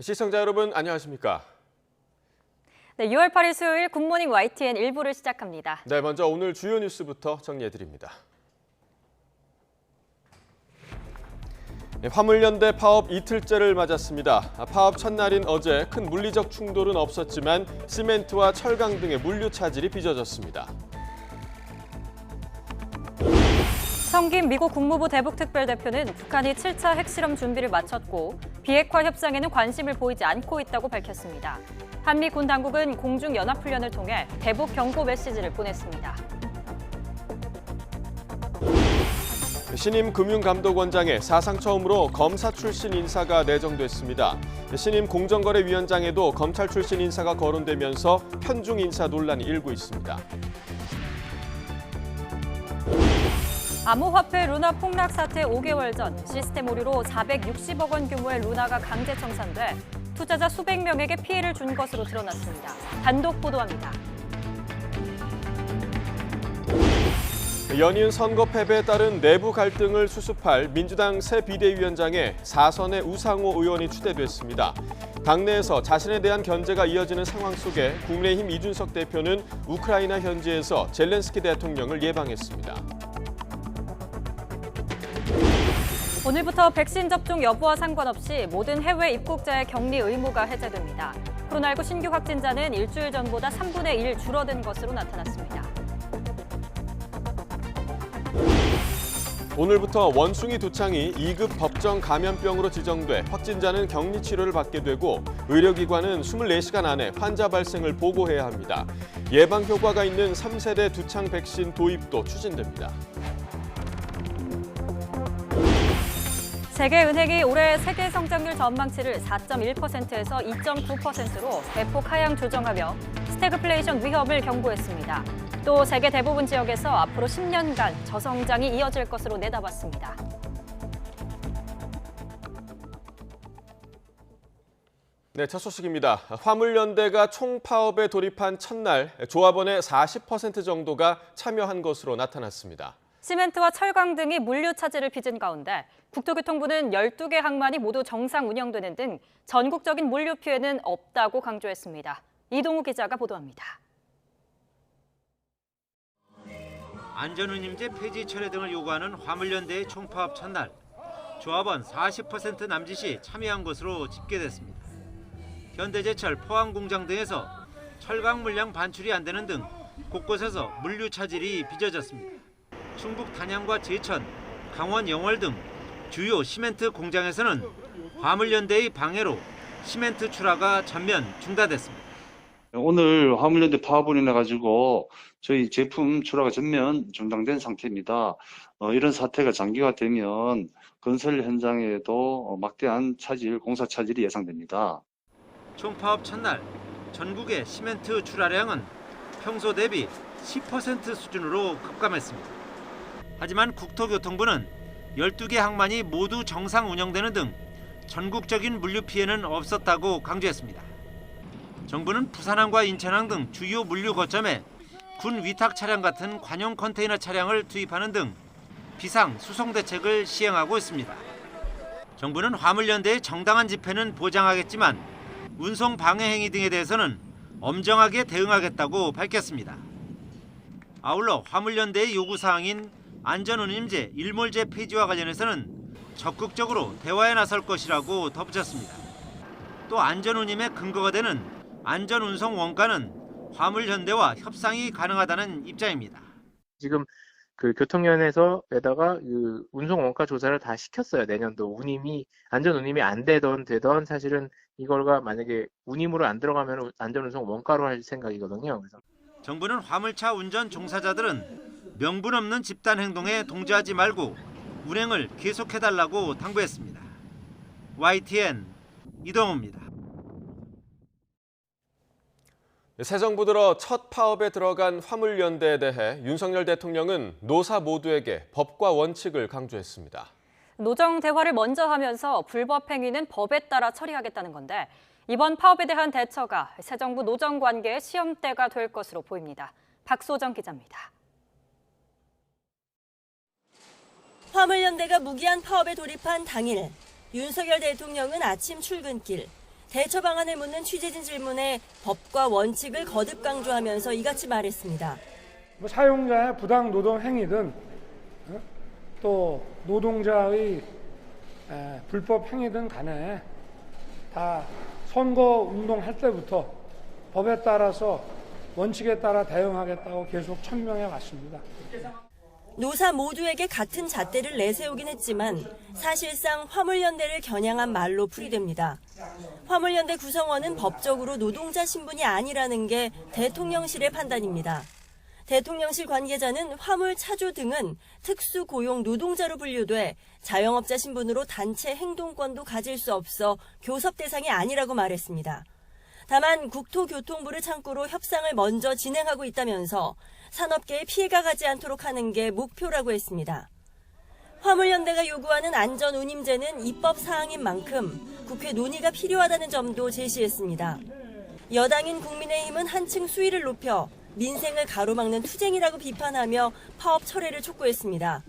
시청자 여러분 안녕하십니까? 네, 6월 8일 수요일 굿모닝 YTN 1부를 시작합니다. 네, 먼저 오늘 주요 뉴스부터 정리해드립니다. 화물연대 파업 이틀째를 맞았습니다. 파업 첫날인 어제 큰 물리적 충돌은 없었지만 시멘트와 철강 등의 물류 차질이 빚어졌습니다. 성김 미국 국무부 대북특별대표는 북한이 7차 핵실험 준비를 마쳤고 비핵화 협상에는 관심을 보이지 않고 있다고 밝혔습니다. 한미 군 당국은 공중연합훈련을 통해 대북 경고 메시지를 보냈습니다. 신임 금융감독원장에 사상 처음으로 검사 출신 인사가 내정됐습니다. 신임 공정거래위원장에도 검찰 출신 인사가 거론되면서 편중 인사 논란이 일고 있습니다. 암호화폐 루나 폭락 사태 5개월 전 시스템 오류로 460억 원 규모의 루나가 강제 청산돼 투자자 수백 명에게 피해를 준 것으로 드러났습니다. 단독 보도합니다. 연이은 선거 패배에 따른 내부 갈등을 수습할 민주당 새 비대위원장에 4선의 우상호 의원이 추대됐습니다. 당내에서 자신에 대한 견제가 이어지는 상황 속에 국민의힘 이준석 대표는 우크라이나 현지에서 젤렌스키 대통령을 예방했습니다. 오늘부터 백신 접종 여부와 상관없이 모든 해외 입국자의 격리 의무가 해제됩니다. 코로나19 신규 확진자는 일주일 전보다 3분의 1 줄어든 것으로 나타났습니다. 오늘부터 원숭이 두창이 2급 법정 감염병으로 지정돼 확진자는 격리 치료를 받게 되고 의료기관은 24시간 안에 환자 발생을 보고해야 합니다. 예방 효과가 있는 3세대 두창 백신 도입도 추진됩니다. 세계은행이 올해 세계 성장률 전망치를 4.1%에서 2.9%로 대폭 하향 조정하며 스태그플레이션 위험을 경고했습니다. 또 세계 대부분 지역에서 앞으로 10년간 저성장이 이어질 것으로 내다봤습니다. 네, 첫 소식입니다. 화물연대가 총파업에 돌입한 첫날 조합원의 40% 정도가 참여한 것으로 나타났습니다. 시멘트와 철강 등이 물류 차질을 빚은 가운데 국토교통부는 12개 항만이 모두 정상 운영되는 등 전국적인 물류 피해는 없다고 강조했습니다. 이동우 기자가 보도합니다. 안전운임제 폐지 철회 등을 요구하는 화물연대의 총파업 첫날, 조합원 40% 남짓이 참여한 것으로 집계됐습니다. 현대제철 포항공장 등에서 철강 물량 반출이 안 되는 등 곳곳에서 물류 차질이 빚어졌습니다. 충북 단양과 제천, 강원 영월 등 주요 시멘트 공장에서는 화물연대의 방해로 시멘트 출하가 전면 중단됐습니다. 오늘 화물연대 파업으로 인해 가지고 저희 제품 출하가 전면 중단된 상태입니다. 이런 사태가 장기화되면 건설 현장에도 막대한 공사 차질이 예상됩니다. 총파업 첫날 전국의 시멘트 출하량은 평소 대비 10% 수준으로 급감했습니다. 하지만 국토교통부는 12개 항만이 모두 정상 운영되는 등 전국적인 물류 피해는 없었다고 강조했습니다. 정부는 부산항과 인천항 등 주요 물류 거점에 군 위탁 차량 같은 관용 컨테이너 차량을 투입하는 등 비상 수송 대책을 시행하고 있습니다. 정부는 화물연대의 정당한 집회는 보장하겠지만 운송 방해 행위 등에 대해서는 엄정하게 대응하겠다고 밝혔습니다. 아울러 화물연대의 요구사항인 안전운임제 일몰제 폐지와 관련해서는 적극적으로 대화에 나설 것이라고 덧붙였습니다. 또 안전운임의 근거가 되는 안전운송 원가는 화물연대와 협상이 가능하다는 입장입니다. 지금 그 교통연에서에다가 그 운송 원가 조사를 다 시켰어요. 내년도 안전 운임이 안 되던 사실은 이걸가 만약에 운임으로 안 들어가면 안전 운송 원가로 할 생각이거든요. 그래서 정부는 화물차 운전 종사자들은 명분 없는 집단 행동에 동조하지 말고 운행을 계속해달라고 당부했습니다. YTN 이동호입니다. 새 정부 들어 첫 파업에 들어간 화물연대에 대해 윤석열 대통령은 노사 모두에게 법과 원칙을 강조했습니다. 노정 대화를 먼저 하면서 불법 행위는 법에 따라 처리하겠다는 건데 이번 파업에 대한 대처가 새 정부 노정 관계의 시험대가 될 것으로 보입니다. 박소정 기자입니다. 화물연대가 무기한 파업에 돌입한 당일 윤석열 대통령은 아침 출근길 대처 방안을 묻는 취재진 질문에 법과 원칙을 거듭 강조하면서 이같이 말했습니다. 사용자의 부당 노동 행위든 또 노동자의 불법 행위든 간에 다 선거 운동할 때부터 법에 따라서 원칙에 따라 대응하겠다고 계속 천명해 왔습니다. 노사 모두에게 같은 잣대를 내세우긴 했지만 사실상 화물연대를 겨냥한 말로 풀이됩니다. 화물연대 구성원은 법적으로 노동자 신분이 아니라는 게 대통령실의 판단입니다. 대통령실 관계자는 화물 차주 등은 특수고용 노동자로 분류돼 자영업자 신분으로 단체 행동권도 가질 수 없어 교섭 대상이 아니라고 말했습니다. 다만 국토교통부를 창구로 협상을 먼저 진행하고 있다면서 산업계에 피해가 가지 않도록 하는 게 목표라고 했습니다. 화물연대가 요구하는 안전운임제는 입법 사항인 만큼 국회 논의가 필요하다는 점도 제시했습니다. 여당인 국민의힘은 한층 수위를 높여 민생을 가로막는 투쟁이라고 비판하며 파업 철회를 촉구했습니다.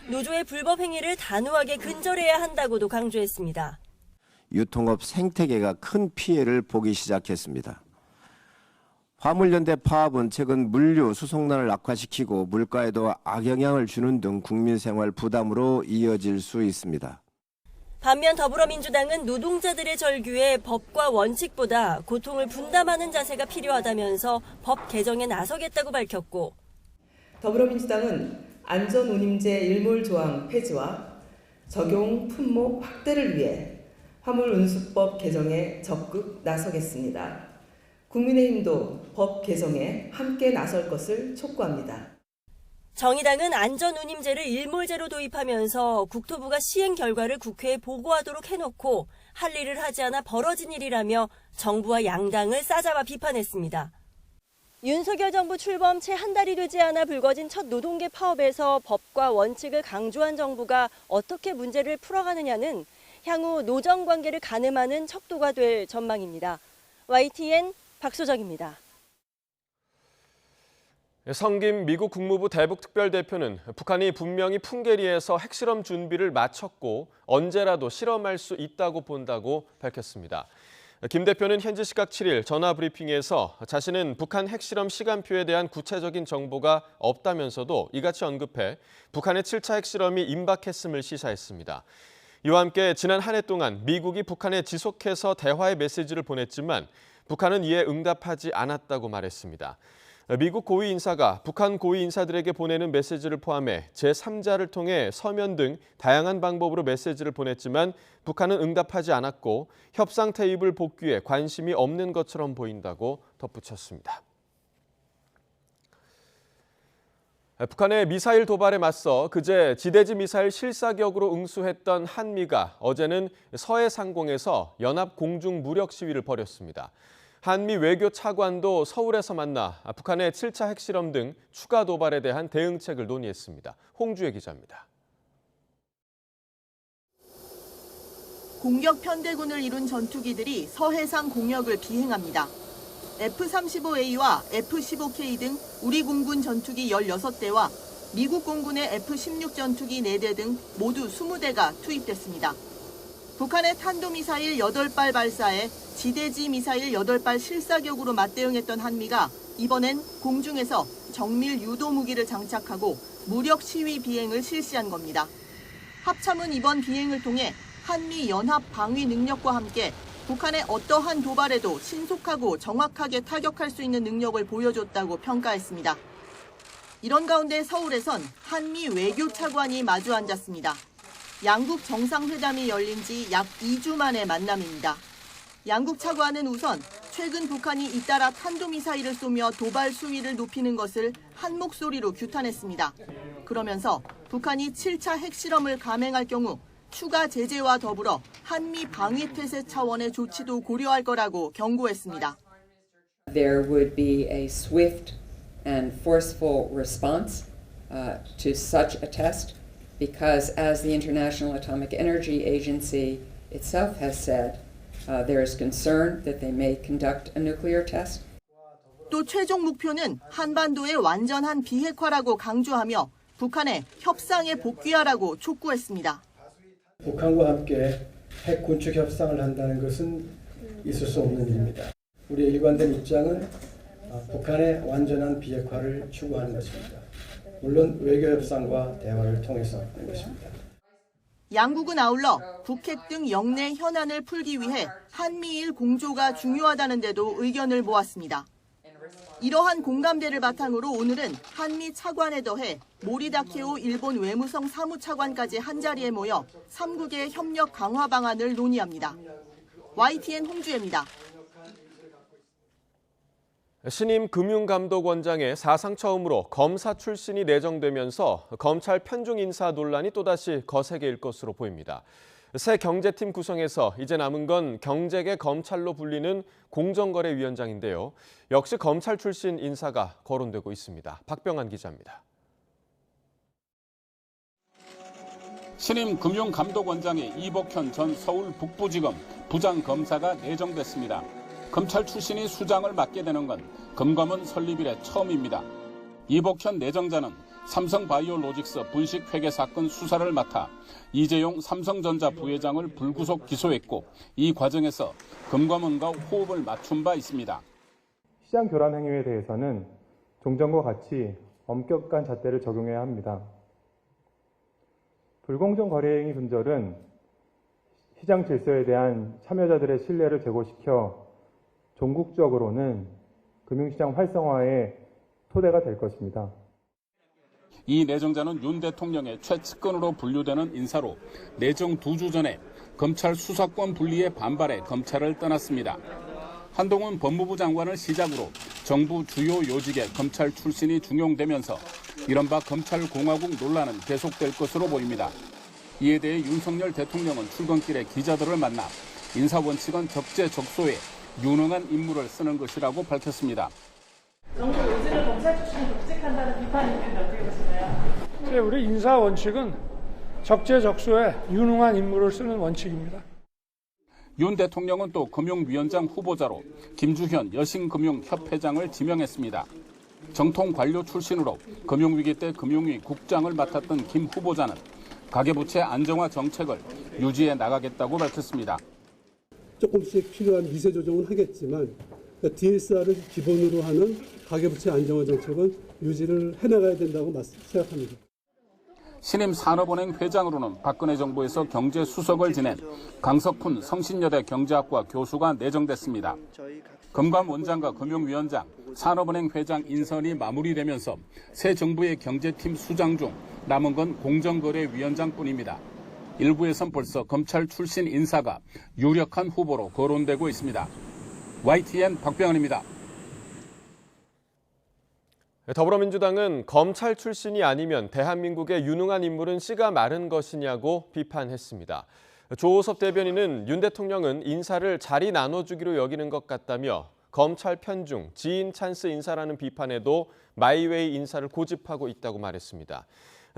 노조의 불법 행위를 단호하게 근절해야 한다고도 강조했습니다. 유통업 생태계가 큰 피해를 보기 시작했습니다. 화물연대 파업은 최근 물류 수송난을 악화시키고 물가에도 악영향을 주는 등 국민생활 부담으로 이어질 수 있습니다. 반면 더불어민주당은 노동자들의 절규에 법과 원칙보다 고통을 분담하는 자세가 필요하다면서 법 개정에 나서겠다고 밝혔고, 더불어민주당은 안전운임제 일몰조항 폐지와 적용 품목 확대를 위해 화물운수법 개정에 적극 나서겠습니다. 국민의힘도 법 개정에 함께 나설 것을 촉구합니다. 정의당은 안전운임제를 일몰제로 도입하면서 국토부가 시행 결과를 국회에 보고하도록 해놓고 할 일을 하지 않아 벌어진 일이라며 정부와 양당을 싸잡아 비판했습니다. 윤석열 정부 출범 채 한 달이 되지 않아 불거진 첫 노동계 파업에서 법과 원칙을 강조한 정부가 어떻게 문제를 풀어가느냐는 향후 노정 관계를 가늠하는 척도가 될 전망입니다. YTN 박소정입니다. 성김 미국 국무부 대북특별대표는 북한이 분명히 풍계리에서 핵실험 준비를 마쳤고 언제라도 실험할 수 있다고 본다고 밝혔습니다. 김 대표는 현지 시각 7일 전화 브리핑에서 자신은 북한 핵실험 시간표에 대한 구체적인 정보가 없다면서도 이같이 언급해 북한의 7차 핵실험이 임박했음을 시사했습니다. 이와 함께 지난 한 해 동안 미국이 북한에 지속해서 대화의 메시지를 보냈지만 북한은 이에 응답하지 않았다고 말했습니다. 미국 고위 인사가 북한 고위 인사들에게 보내는 메시지를 포함해 제3자를 통해 서면 등 다양한 방법으로 메시지를 보냈지만 북한은 응답하지 않았고 협상 테이블 복귀에 관심이 없는 것처럼 보인다고 덧붙였습니다. 북한의 미사일 도발에 맞서 그제 지대지 미사일 실사격으로 응수했던 한미가 어제는 서해 상공에서 연합 공중 무력 시위를 벌였습니다. 한미 외교 차관도 서울에서 만나 북한의 7차 핵실험 등 추가 도발에 대한 대응책을 논의했습니다. 홍주혜 기자입니다. 공격 편대군을 이룬 전투기들이 서해상 공역을 비행합니다. F-35A와 F-15K 등 우리 공군 전투기 16대와 미국 공군의 F-16 전투기 4대 등 모두 20대가 투입됐습니다. 북한의 탄도미사일 8발 발사에 지대지 미사일 8발 실사격으로 맞대응했던 한미가 이번엔 공중에서 정밀 유도 무기를 장착하고 무력 시위 비행을 실시한 겁니다. 합참은 이번 비행을 통해 한미 연합 방위 능력과 함께 북한의 어떠한 도발에도 신속하고 정확하게 타격할 수 있는 능력을 보여줬다고 평가했습니다. 이런 가운데 서울에선 한미 외교차관이 마주 앉았습니다. 양국 정상회담이 열린 지 약 2주 만의 만남입니다. 양국 차관은 우선 최근 북한이 잇따라 탄도미사일을 쏘며 도발 수위를 높이는 것을 한 목소리로 규탄했습니다. 그러면서 북한이 7차 핵실험을 감행할 경우 추가 제재와 더불어 한미 방위태세 차원의 조치도 고려할 거라고 경고했습니다. There would be a swift and forceful response to such a test because as the International Atomic Energy Agency itself has said, there is concern that they may conduct a nuclear test. 또 최종 목표는 한반도의 완전한 비핵화라고 강조하며 북한에 협상에 복귀하라고 촉구했습니다. 북한과 함께 핵 군축 협상을 한다는 것은 있을 수 없는 일입니다. 우리의 일관된 입장은 북한의 완전한 비핵화를 추구하는 것입니다. 물론 외교 협상과 대화를 통해서 하는 것입니다. 양국은 아울러 북핵 등 영내 현안을 풀기 위해 한미일 공조가 중요하다는 데도 의견을 모았습니다. 이러한 공감대를 바탕으로 오늘은 한미 차관에 더해 모리 다케오 일본 외무성 사무차관까지 한자리에 모여 3국의 협력 강화 방안을 논의합니다. YTN 홍주혜입니다. 신임 금융감독원장에 사상 처음으로 검사 출신이 내정되면서 검찰 편중 인사 논란이 또다시 거세게 일 것으로 보입니다. 새 경제팀 구성에서 이제 남은 건 경제계 검찰로 불리는 공정거래위원장인데요. 역시 검찰 출신 인사가 거론되고 있습니다. 박병한 기자입니다. 신임 금융감독원장에 이복현 전 서울 북부지검 부장검사가 내정됐습니다. 검찰 출신이 수장을 맡게 되는 건 금감원 설립 이래 처음입니다. 이복현 내정자는 삼성바이오로직스 분식회계 사건 수사를 맡아 이재용 삼성전자 부회장을 불구속 기소했고 이 과정에서 금감원과 호흡을 맞춘 바 있습니다. 시장 교란 행위에 대해서는 종전과 같이 엄격한 잣대를 적용해야 합니다. 불공정 거래 행위 분절은 시장 질서에 대한 참여자들의 신뢰를 제고시켜 종국적으로는 금융시장 활성화의 토대가 될 것입니다. 이 내정자는 윤 대통령의 최측근으로 분류되는 인사로 내정 2주 전에 검찰 수사권 분리에 반발해 검찰을 떠났습니다. 한동훈 법무부 장관을 시작으로 정부 주요 요직에 검찰 출신이 중용되면서 이른바 검찰공화국 논란은 계속될 것으로 보입니다. 이에 대해 윤석열 대통령은 출근길에 기자들을 만나 인사원칙은 적재적소에 유능한 인물을 쓰는 것이라고 밝혔습니다. 정부 요직을 검찰 출신이 독직한다는 비판이 있는데 어떻게 보시나요? 우리 인사 원칙은 적재적소에 유능한 인물을 쓰는 원칙입니다. 윤 대통령은 또 금융위원장 후보자로 김주현 여신금융협회장을 지명했습니다. 정통 관료 출신으로 금융위기 때 금융위 국장을 맡았던 김 후보자는 가계부채 안정화 정책을 유지해 나가겠다고 밝혔습니다. 조금씩 필요한 미세 조정은 하겠지만 DSR을 기본으로 하는 가계부채 안정화 정책은 유지를 해나가야 된다고 생각합니다. 신임 산업은행 회장으로는 박근혜 정부에서 경제수석을 지낸 강석훈 성신여대 경제학과 교수가 내정됐습니다. 금감 원장과 금융위원장, 산업은행 회장 인선이 마무리되면서 새 정부의 경제팀 수장 중 남은 건 공정거래위원장뿐입니다. 일부에선 벌써 검찰 출신 인사가 유력한 후보로 거론되고 있습니다. YTN 박병헌입니다. 더불어민주당은 검찰 출신이 아니면 대한민국의 유능한 인물은 씨가 마른 것이냐고 비판했습니다. 조호섭 대변인은 윤 대통령은 인사를 자리 나눠주기로 여기는 것 같다며 검찰 편중, 지인 찬스 인사라는 비판에도 마이웨이 인사를 고집하고 있다고 말했습니다.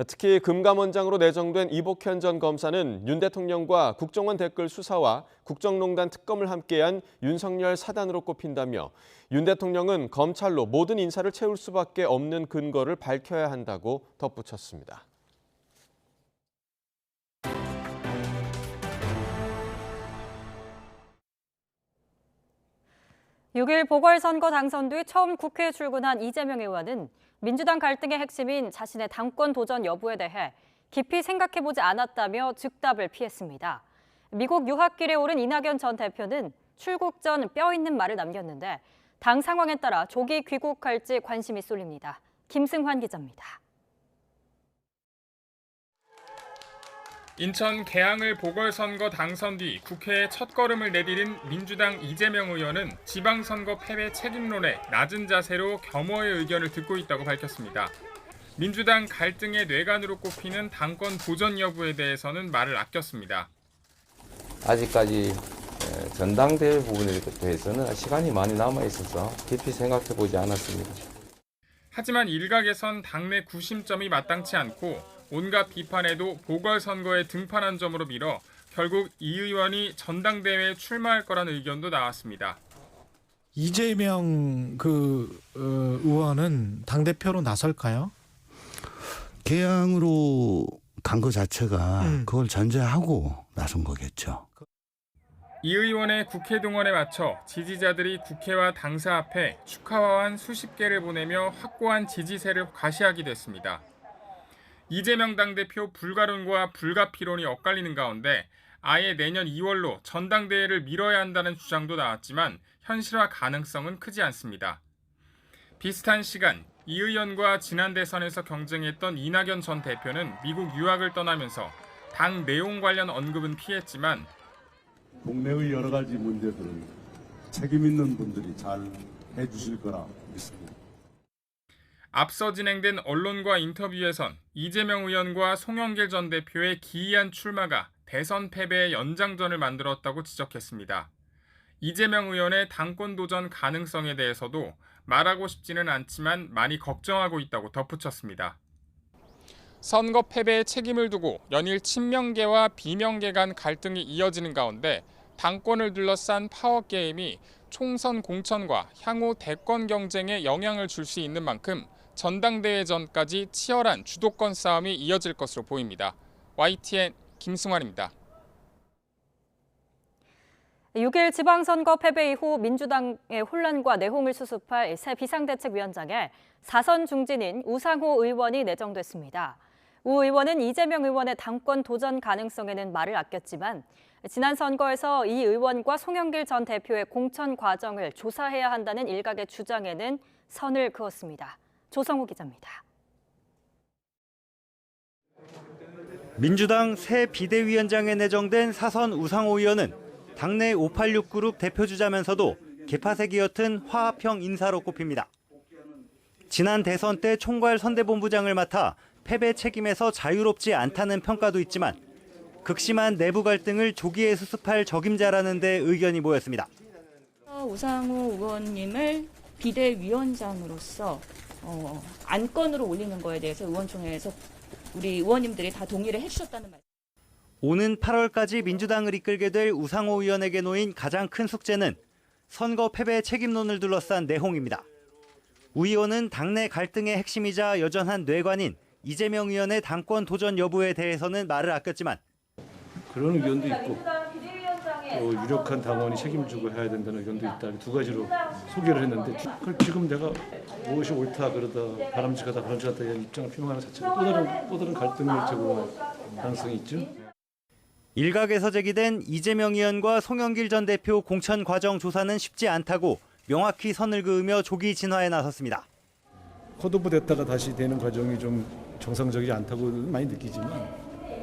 특히 금감원장으로 내정된 이복현 전 검사는 윤 대통령과 국정원 댓글 수사와 국정농단 특검을 함께한 윤석열 사단으로 꼽힌다며 윤 대통령은 검찰로 모든 인사를 채울 수밖에 없는 근거를 밝혀야 한다고 덧붙였습니다. (6일) 보궐선거 당선 뒤 처음 국회에 출근한 이재명 의원은 민주당 갈등의 핵심인 자신의 당권 도전 여부에 대해 깊이 생각해보지 않았다며 즉답을 피했습니다. 미국 유학길에 오른 이낙연 전 대표는 출국 전 뼈 있는 말을 남겼는데 당 상황에 따라 조기 귀국할지 관심이 쏠립니다. 김승환 기자입니다. 인천 계양을 보궐선거 당선 뒤 국회에 첫걸음을 내디딘 민주당 이재명 의원은 지방선거 패배 책임론에 낮은 자세로 겸허의 의견을 듣고 있다고 밝혔습니다. 민주당 갈등의 뇌관으로 꼽히는 당권 도전 여부에 대해서는 말을 아꼈습니다. 아직까지 전당대회 부분에 대해서는 시간이 많이 남아있어서 깊이 생각해보지 않았습니다. 하지만 일각에선 당내 구심점이 마땅치 않고 온갖 비판에도 보궐선거에 등판한 점으로 밀어 결국 이 의원이 전당대회에 출마할 거란 의견도 나왔습니다. 이재명 의원은 당대표로 나설까요? 계양으로 간 거 자체가 그걸 전제하고 나선 거겠죠. 이 의원의 국회 동원에 맞춰 지지자들이 국회와 당사 앞에 축하화환 수십 개를 보내며 확고한 지지세를 과시하게 됐습니다. 이재명 당대표 불가론과 불가피론이 엇갈리는 가운데 아예 내년 2월로 전당대회를 미뤄야 한다는 주장도 나왔지만 현실화 가능성은 크지 않습니다. 비슷한 시간 이 의원과 지난 대선에서 경쟁했던 이낙연 전 대표는 미국 유학을 떠나면서 당 내용 관련 언급은 피했지만 국내의 여러 가지 문제들은 책임 있는 분들이 잘 해주실 거라 믿습니다. 앞서 진행된 언론과 인터뷰에선 이재명 의원과 송영길 전 대표의 기이한 출마가 대선 패배의 연장전을 만들었다고 지적했습니다. 이재명 의원의 당권 도전 가능성에 대해서도 말하고 싶지는 않지만 많이 걱정하고 있다고 덧붙였습니다. 선거 패배의 책임을 두고 연일 친명계와 비명계 간 갈등이 이어지는 가운데 당권을 둘러싼 파워게임이 총선 공천과 향후 대권 경쟁에 영향을 줄 수 있는 만큼 전당대회 전까지 치열한 주도권 싸움이 이어질 것으로 보입니다. YTN 김승환입니다. 6일 지방선거 패배 이후 민주당의 혼란과 내홍을 수습할 새 비상대책위원장에 4선 중진인 우상호 의원이 내정됐습니다. 우 의원은 이재명 의원의 당권 도전 가능성에는 말을 아꼈지만 지난 선거에서 이 의원과 송영길 전 대표의 공천 과정을 조사해야 한다는 일각의 주장에는 선을 그었습니다. 조성우 기자입니다. 민주당 새 비대위원장에 내정된 4선 우상호 의원은 당내 586 그룹 대표주자면서도 개파색이 옅은 화합형 인사로 꼽힙니다. 지난 대선 때 총괄 선대본부장을 맡아 패배 책임에서 자유롭지 않다는 평가도 있지만 극심한 내부 갈등을 조기에 수습할 적임자라는 데 의견이 모였습니다. 우상호 의원님을 비대위원장으로서 안건으로 올리는 거에 대해서 의원총회에서 우리 의원님들이 다 동의를 해주셨다는 말씀. 오는 8월까지 민주당을 이끌게 될 우상호 의원에게 놓인 가장 큰 숙제는 선거 패배 책임론을 둘러싼 내홍입니다. 우 의원은 당내 갈등의 핵심이자 여전한 뇌관인 이재명 의원의 당권 도전 여부에 대해서는 말을 아꼈지만 그런 의견도 있고 또 유력한 당원이 책임지고 해야 된다는 의견도 있다. 두 가지로 소개를 했는데 그걸 지금 내가 무엇이 옳다 그러다 바람직하다 바람직하다 이런 입장을 표명하는 자체가 또 다른 갈등을 제공할 가능성이 있죠. 일각에서 제기된 이재명 의원과 송영길 전 대표 공천 과정 조사는 쉽지 않다고 명확히 선을 그으며 조기 진화에 나섰습니다. 컷오프 됐다가 다시 되는 과정이 좀 정상적이지 않다고 많이 느끼지만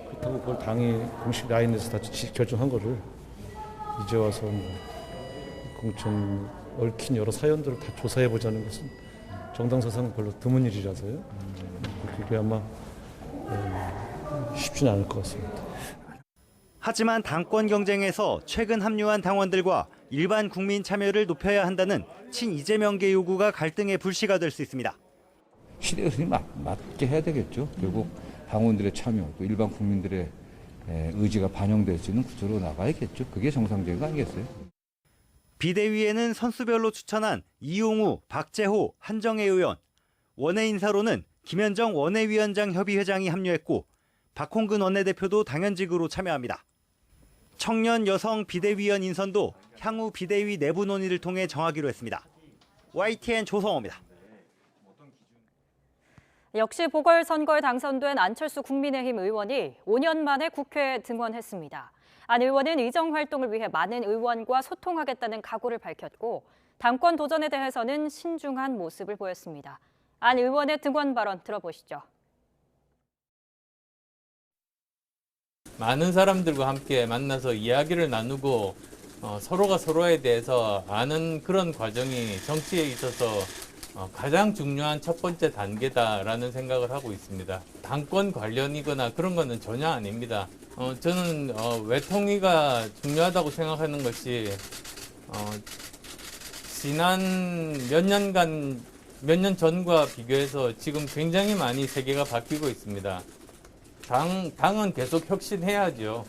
그렇다고 그걸 당이 공식 라인에서 다 결정한 거를 이제 와서 공천 얽힌 여러 사연들을 다 조사해보자는 것은 정당사상 별로 드문 일이라서요. 그게 아마 쉽지는 않을 것 같습니다. 하지만 당권 경쟁에서 최근 합류한 당원들과 일반 국민 참여를 높여야 한다는 친이재명계 요구가 갈등의 불씨가 될 수 있습니다. 시대 흐름에 맞게 해야 되겠죠. 결국 당원들의 참여, 또 일반 국민들의 의지가 반영될 수 있는 구조로 나가야겠죠. 그게 정상적인 거 아니겠어요? 비대위에는 선수별로 추천한 이용우, 박재호, 한정혜 의원, 원외 인사로는 김현정 원외위원장 협의회장이 합류했고 박홍근 원내대표도 당연직으로 참여합니다. 청년 여성 비대위원 인선도 향후 비대위 내부 논의를 통해 정하기로 했습니다. YTN 조성호입니다. 역시 보궐선거에 당선된 안철수 국민의힘 의원이 5년 만에 국회에 등원했습니다. 안 의원은 의정 활동을 위해 많은 의원과 소통하겠다는 각오를 밝혔고 당권 도전에 대해서는 신중한 모습을 보였습니다. 안 의원의 등원 발언 들어보시죠. 많은 사람들과 함께 만나서 이야기를 나누고 서로가 서로에 대해서 아는 그런 과정이 정치에 있어서 가장 중요한 첫 번째 단계다라는 생각을 하고 있습니다. 당권 관련이거나 그런 거는 전혀 아닙니다. 저는 외통위가 중요하다고 생각하는 것이 지난 몇 년 전과 비교해서 지금 굉장히 많이 세계가 바뀌고 있습니다. 당은 계속 혁신해야죠.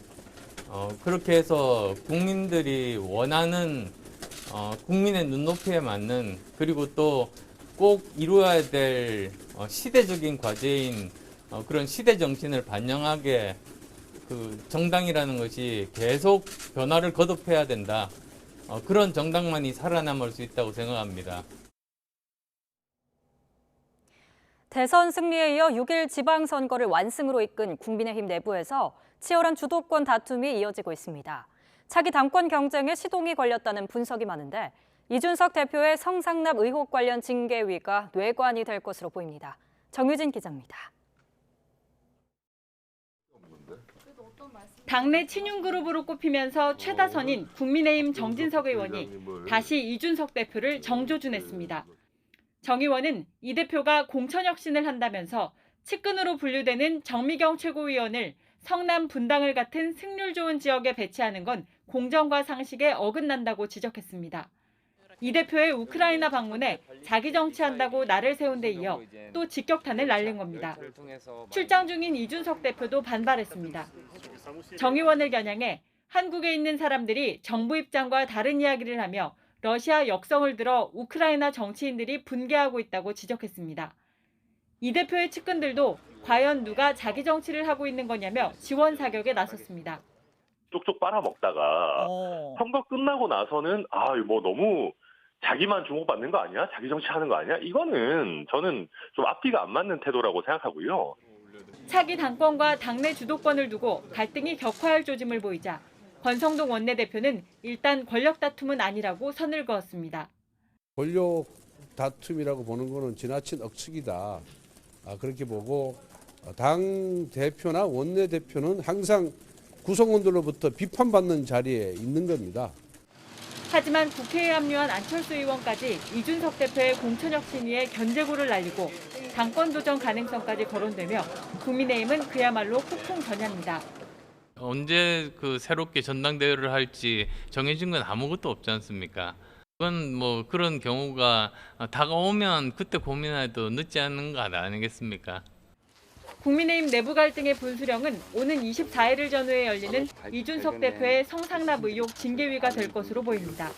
그렇게 해서 국민들이 원하는 국민의 눈높이에 맞는 그리고 또 꼭 이루어야 될 시대적인 과제인 그런 시대 정신을 반영하게 그 정당이라는 것이 계속 변화를 거듭해야 된다. 그런 정당만이 살아남을 수 있다고 생각합니다. 대선 승리에 이어 6일 지방선거를 완승으로 이끈 국민의힘 내부에서 치열한 주도권 다툼이 이어지고 있습니다. 차기 당권 경쟁에 시동이 걸렸다는 분석이 많은데 이준석 대표의 성상납 의혹 관련 징계위가 뇌관이 될 것으로 보입니다. 정유진 기자입니다. 당내 친윤그룹으로 꼽히면서 최다선인 국민의힘 정진석 의원이 다시 이준석 대표를 정조준했습니다. 정 의원은 이 대표가 공천혁신을 한다면서 측근으로 분류되는 정미경 최고위원을 성남 분당을 같은 승률 좋은 지역에 배치하는 건 공정과 상식에 어긋난다고 지적했습니다. 이 대표의 우크라이나 방문에 자기 정치한다고 날을 세운 데 이어 또 직격탄을 날린 겁니다. 출장 중인 이준석 대표도 반발했습니다. 정 의원을 겨냥해 한국에 있는 사람들이 정부 입장과 다른 이야기를 하며 러시아 역성을 들어 우크라이나 정치인들이 분개하고 있다고 지적했습니다. 이 대표의 측근들도 과연 누가 자기 정치를 하고 있는 거냐며 지원 사격에 나섰습니다. 쪽쪽 빨아먹다가 선거 끝나고 나서는 뭐 너무 자기만 주목받는 거 아니야? 자기 정치하는 거 아니야? 이거는 저는 좀 앞뒤가 안 맞는 태도라고 생각하고요. 차기 당권과 당내 주도권을 두고 갈등이 격화할 조짐을 보이자 권성동 원내대표는 일단 권력 다툼은 아니라고 선을 그었습니다. 권력 다툼이라고 보는 거는 지나친 억측이다. 그렇게 보고 당 대표나 원내대표는 항상 구성원들로부터 비판받는 자리에 있는 겁니다. 하지만 국회에 합류한 안철수 의원까지 이준석 대표의 공천혁신위에 견제구를 날리고 당권 도전 가능성까지 거론되며 국민의힘은 그야말로 폭풍 전야입니다. 언제 그 새롭게 전당대회를 할지 정해진 건 아무것도 없지 않습니까? 그건 뭐 그런 경우가 다가오면 그때 고민해도 늦지 않은 거 아니겠습니까? 국민의힘 내부 갈등의 분수령은 오는 24일을 전후에 열리는 이준석 대표의 성상납 의혹 징계위가 될 것으로 보입니다.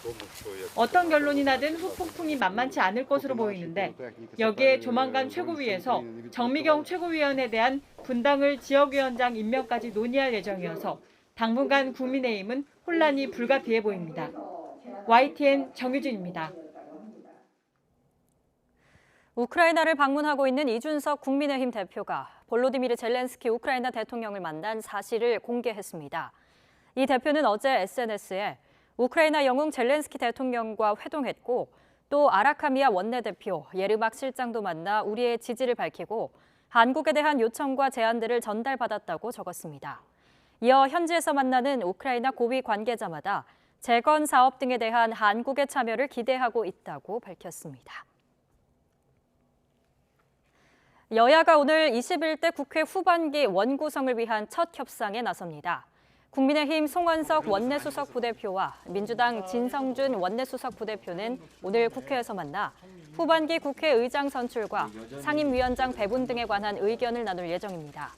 어떤 결론이 나든 후폭풍이 만만치 않을 것으로 보이는데 여기에 조만간 최고위에서 정미경 최고위원에 대한 분당을 지역위원장 임명까지 논의할 예정이어서 당분간 국민의힘은 혼란이 불가피해 보입니다. YTN 정유진입니다. 우크라이나를 방문하고 있는 이준석 국민의힘 대표가 볼로디미르 젤렌스키 우크라이나 대통령을 만난 사실을 공개했습니다. 이 대표는 어제 SNS에 우크라이나 영웅 젤렌스키 대통령과 회동했고 또 아라카미아 원내대표 예르막 실장도 만나 우리의 지지를 밝히고 한국에 대한 요청과 제안들을 전달받았다고 적었습니다. 이어 현지에서 만나는 우크라이나 고위 관계자마다 재건 사업 등에 대한 한국의 참여를 기대하고 있다고 밝혔습니다. 여야가 오늘 21대 국회 후반기 원구성을 위한 첫 협상에 나섭니다. 국민의힘 송원석 원내수석 부대표와 민주당 진성준 원내수석 부대표는 오늘 국회에서 만나 후반기 국회의장 선출과 상임위원장 배분 등에 관한 의견을 나눌 예정입니다.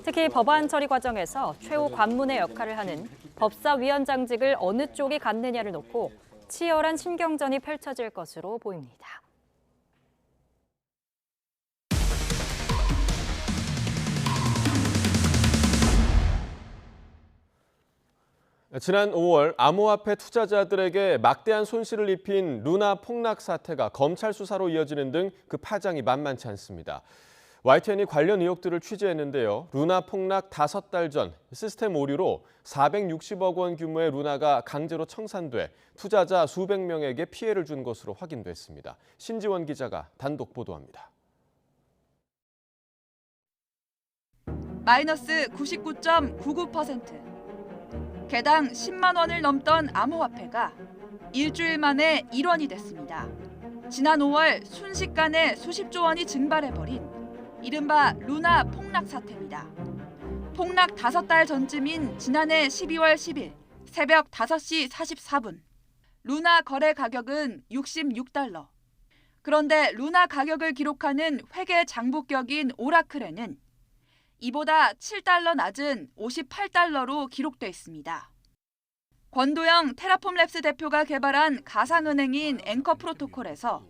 특히 법안 처리 과정에서 최후 관문의 역할을 하는 법사위원장직을 어느 쪽이 갖느냐를 놓고 치열한 신경전이 펼쳐질 것으로 보입니다. 지난 5월 암호화폐 투자자들에게 막대한 손실을 입힌 루나 폭락 사태가 검찰 수사로 이어지는 등 그 파장이 만만치 않습니다. YTN이 관련 의혹들을 취재했는데요. 루나 폭락 5달 전 시스템 오류로 460억 원 규모의 루나가 강제로 청산돼 투자자 수백 명에게 피해를 준 것으로 확인됐습니다. 신지원 기자가 단독 보도합니다. 마이너스 99.99%. 개당 10만 원을 넘던 암호화폐가 일주일 만에 1원이 됐습니다. 지난 5월 순식간에 수십조 원이 증발해버린 이른바 루나 폭락 사태입니다. 폭락 5달 전쯤인 지난해 12월 10일 새벽 5시 44분. 루나 거래 가격은 $66. 그런데 루나 가격을 기록하는 회계 장부격인 오라클에는 이보다 $7 낮은 $58로 기록돼 있습니다. 권도영 테라폼랩스 대표가 개발한 가상은행인 앵커 프로토콜에서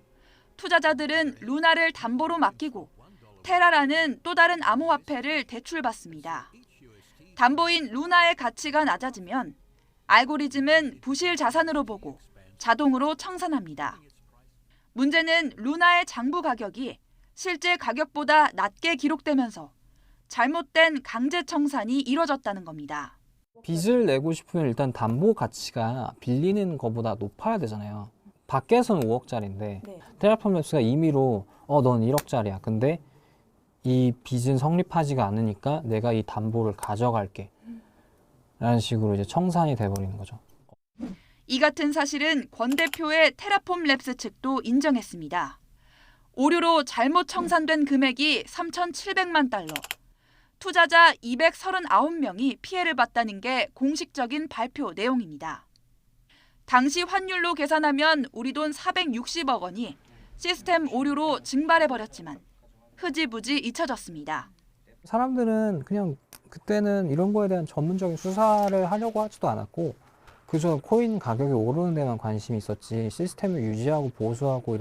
투자자들은 루나를 담보로 맡기고 테라라는 또 다른 암호화폐를 대출받습니다. 담보인 루나의 가치가 낮아지면 알고리즘은 부실 자산으로 보고 자동으로 청산합니다. 문제는 루나의 장부 가격이 실제 가격보다 낮게 기록되면서 잘못된 강제 청산이 이뤄졌다는 겁니다. 빚을 내고 싶으면 일단 담보 가치가 빌리는 것보다 높아야 되잖아요. 밖에서는 5억짜리인데 테라폼랩스가 임의로 넌 1억짜리야. 근데 이 빚은 성립하지가 않으니까 내가 이 담보를 가져갈게. 라는 식으로 이제 청산이 돼버리는 거죠. 이 같은 사실은 권 대표의 테라폼랩스 측도 인정했습니다. 오류로 잘못 청산된 금액이 3,700만 달러. 투자자 239명이 피해를 봤다는 게 공식적인 발표 내용입니다. 당시 환율로 계산하면 우리 돈 460억 원이 시스템 오류로 증발해버렸지만 흐지부지 잊혀졌습니다. 사람들은 그냥 그때는 이런 거에 대한 전문적인 수사를 하려고 하지도 않았고 그저 코인 가격이 오르는 데만 관심이 있었지 시스템을 유지하고 보수하고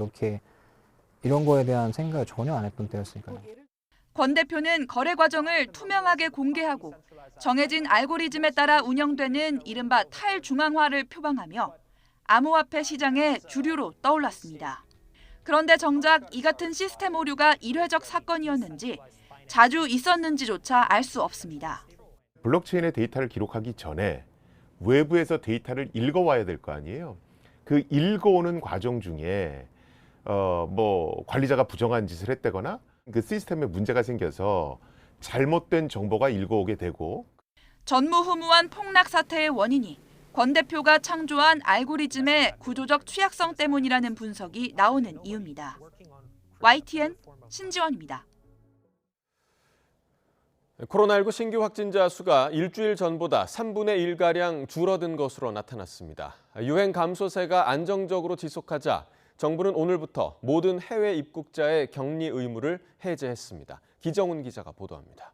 이런 거에 대한 생각을 전혀 안 했던 때였으니까요. 권 대표는 거래 과정을 투명하게 공개하고 정해진 알고리즘에 따라 운영되는 이른바 탈중앙화를 표방하며 암호화폐 시장의 주류로 떠올랐습니다. 그런데 정작 이 같은 시스템 오류가 일회적 사건이었는지 자주 있었는지조차 알 수 없습니다. 블록체인의 데이터를 기록하기 전에 외부에서 데이터를 읽어와야 될 거 아니에요. 그 읽어오는 과정 중에 관리자가 부정한 짓을 했다거나 그 시스템에 문제가 생겨서 잘못된 정보가 읽어오게 되고 전무후무한 폭락 사태의 원인이 권 대표가 창조한 알고리즘의 구조적 취약성 때문이라는 분석이 나오는 이유입니다. YTN 신지원입니다. 코로나19 신규 확진자 수가 일주일 전보다 3분의 1가량 줄어든 것으로 나타났습니다. 유행 감소세가 안정적으로 지속하자 정부는 오늘부터 모든 해외 입국자의 격리 의무를 해제했습니다. 기정훈 기자가 보도합니다.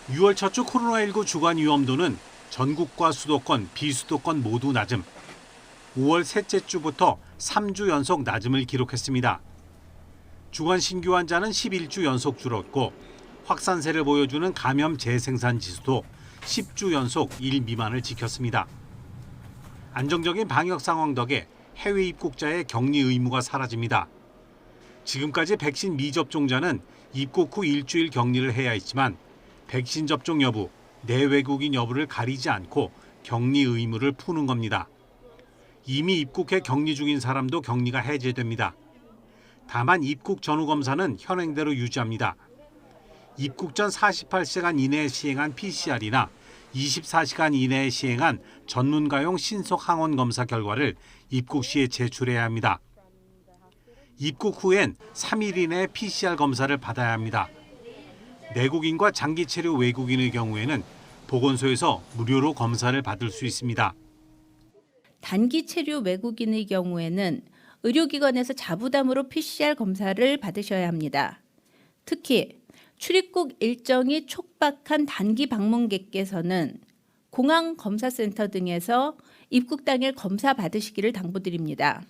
6월 첫 주 코로나19 주간 위험도는 전국과 수도권, 비수도권 모두 낮음. 5월 셋째 주부터 3주 연속 낮음을 기록했습니다. 주간 신규 환자는 11주 연속 줄었고 확산세를 보여주는 감염 재생산 지수도 10주 연속 1 미만을 지켰습니다. 안정적인 방역 상황 덕에 해외 입국자의 격리 의무가 사라집니다. 지금까지 백신 미접종자는 입국 후 일주일 격리를 해야 했지만 백신 접종 여부, 내외국인 여부를 가리지 않고 격리 의무를 푸는 겁니다. 이미 입국해 격리 중인 사람도 격리가 해제됩니다. 다만 입국 전후 검사는 현행대로 유지합니다. 입국 전 48시간 이내에 시행한 PCR이나 24시간 이내에 시행한 전문가용 신속 항원 검사 결과를 입국 시에 제출해야 합니다. 입국 후엔 3일 이내에 PCR 검사를 받아야 합니다. 내국인과 장기 체류 외국인의 경우에는 보건소에서 무료로 검사를 받을 수 있습니다. 단기 체류 외국인의 경우에는 의료기관에서 자부담으로 PCR 검사를 받으셔야 합니다. 특히 출입국 일정이 촉박한 단기 방문객께서는 공항 검사센터 등에서 입국 당일 검사 받으시기를 당부드립니다.